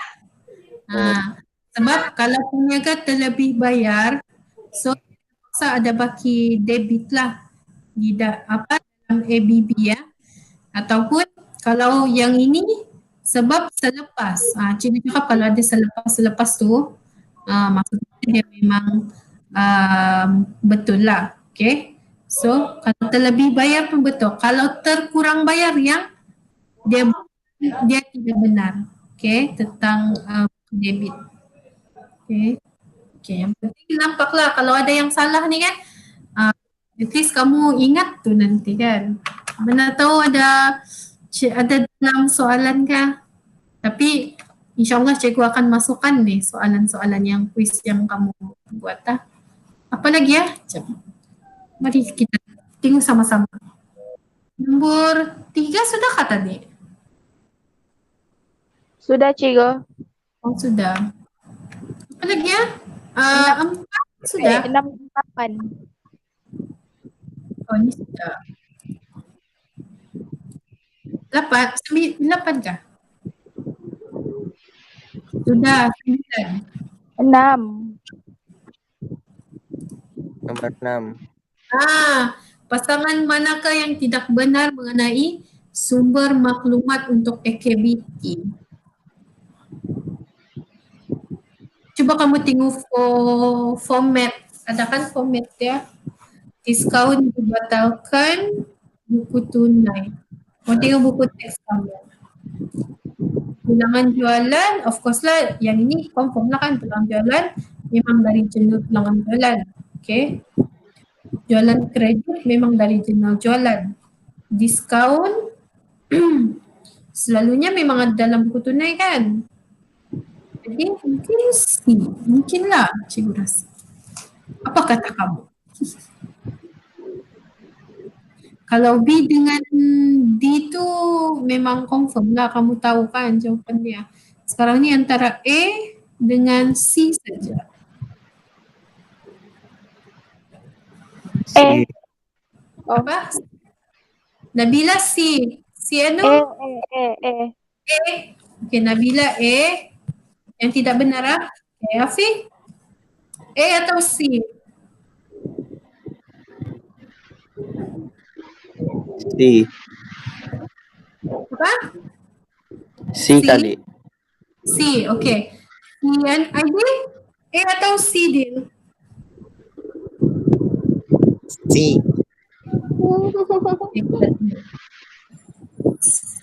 Sebab kalau peniaga terlebih bayar, so terpaksa ada baki debit lah dalam ABB ya. Ataupun kalau yang ini sebab selepas. Cikgu cakap kalau ada selepas tu, maksudnya dia memang betul lah. Okay. So kalau terlebih bayar pun betul. Kalau terkurang bayar yang dia tidak benar. Okay, tentang debit. Okay. Okay, yang penting nampaklah kalau ada yang salah ni kan, at least kamu ingat tu nanti kan. Mana tahu ada dalam soalan kah? Tapi insyaAllah cikgu akan masukkan nih soalan-soalan yang kuis yang kamu buat lah. Apa lagi ya? Mari kita tengok sama-sama. Nombor 3 sudah kah tadi? Sudah, cikgu. Oh sudah. Apa lagi ya? 4 sudah. 6, 8. Oh ini sudah. 8 kah? Sudah, 9. 6. Nomor 6. Pasangan manakah yang tidak benar mengenai sumber maklumat untuk aktiviti? Cuba kamu tengok format. Ada kan format dia? Diskaun dibatalkan, buku tunai. Mau tengok buku teks kamu. Pulangan jualan, of course lah yang ini confirm lah kan pulangan jualan memang dari jurnal pulangan jualan. Okay. Jualan kredit memang dari jurnal jualan. Diskaun selalunya memang ada dalam buku tunai kan. Jadi mungkinlah cikgu rasa. Apa kata kamu? Kalau B dengan D tu memang confirm lah, kamu tahu kan jawapan dia. Sekarang ni antara A dengan C saja. E. Apa? Nabila C. C ano? E. Okay, Nabila A. Yang tidak benar ah? Okay, Afi? A atau C? C. Apa? C C? kali. C, okay. C and ID? A atau C, Dil? C.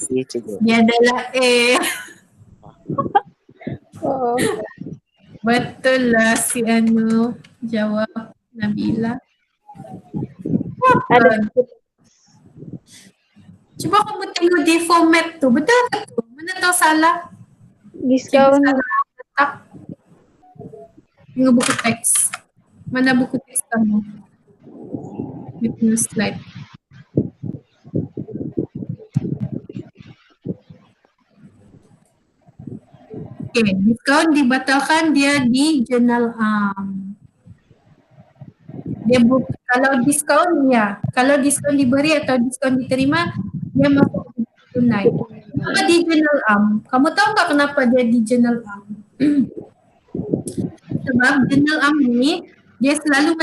C, cikgu. Dia adalah A. Oh. Betul lah si Anu jawab Nabila. Ada. Cuba kamu tengok di format tu. Betul tak tu? Mana tahu salah? Diskaun. Salah letak. Tengok buku teks. Mana buku teks kamu? Dia punya slide. Okay, diskaun dibatalkan dia di jurnal kalau diskaun ya, kalau diskaun diberi atau diskaun diterima, dia masuk di tunai. Kenapa di jurnal kamu tahu nggak kenapa dia di jurnal Sebab jurnal ni dia selalu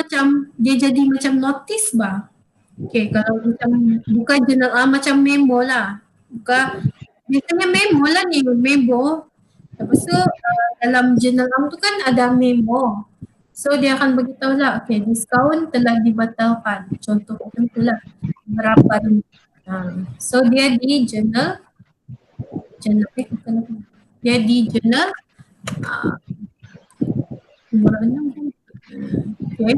dia jadi macam notis bah. Okay, kalau macam bukan jurnal macam memo lah. Biasanya memo lah ni, memo. Lepas tu dalam jurnal tu kan ada memo. So dia akan beritahu lah, okay, diskaun telah dibatalkan. Contoh macam tu lah. Berapa ni. So dia di jurnal dia di jurnal nomor 6 kan. Okay.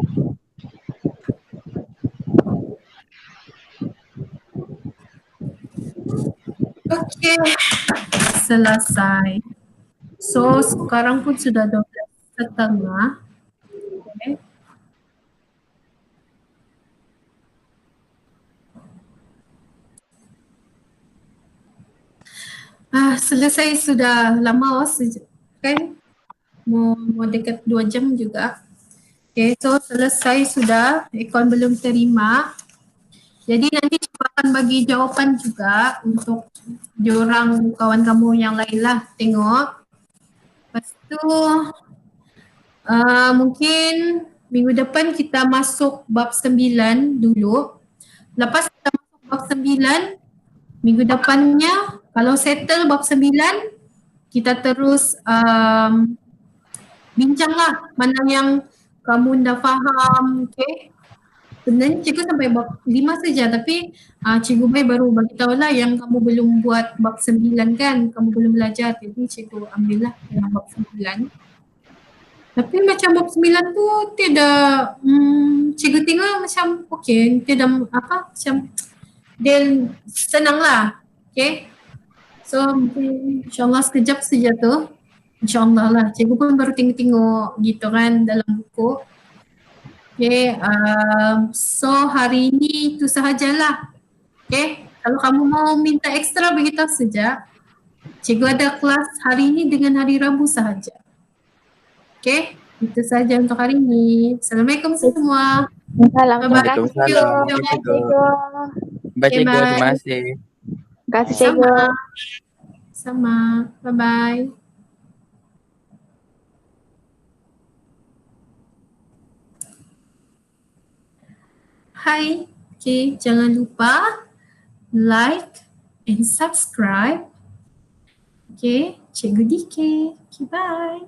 Okay, selesai. So sekarang pun sudah 12:30. Okay. Selesai sudah lama kan? Mau dekat 2 jam juga. Okay, so selesai sudah. Ekon belum terima. Jadi nanti saya akan bagi jawapan juga untuk diorang kawan kamu yang lain lah tengok. Lepas tu mungkin minggu depan kita masuk bab 9 dulu. Lepas kita masuk bab 9, minggu depannya kalau settle bab 9, kita terus bincanglah mana yang kamu dah faham, okay? Sebenarnya cikgu sampai bab 5 saja, tapi cikgu Mai baru bagi tahu lah yang kamu belum buat bab 9 kan, kamu belum belajar, jadi cikgu ambil lah yang bab 9. Tapi macam bab 9 tu tidak, cikgu tengok macam okay, tidak macam dia senang lah, okay. So insyaAllah sekejap saja tu, insyaAllah lah, cikgu pun baru tengok-tengok gitu kan dalam buku. Okay, so hari ini itu sahajalah. Okay, kalau kamu mau minta ekstra beritahu saja. Cikgu ada kelas hari ini dengan hari Rabu sahaja. Okay, itu sahaja untuk hari ini. Assalamualaikum semua. Assalamualaikum. Waalaikumsalam. Bye cikgu, terima kasih. Terima kasih cikgu. Sama. Bye-bye. Hai, okay, jangan lupa like and subscribe. Okay, Cikgu DK. Okay, bye.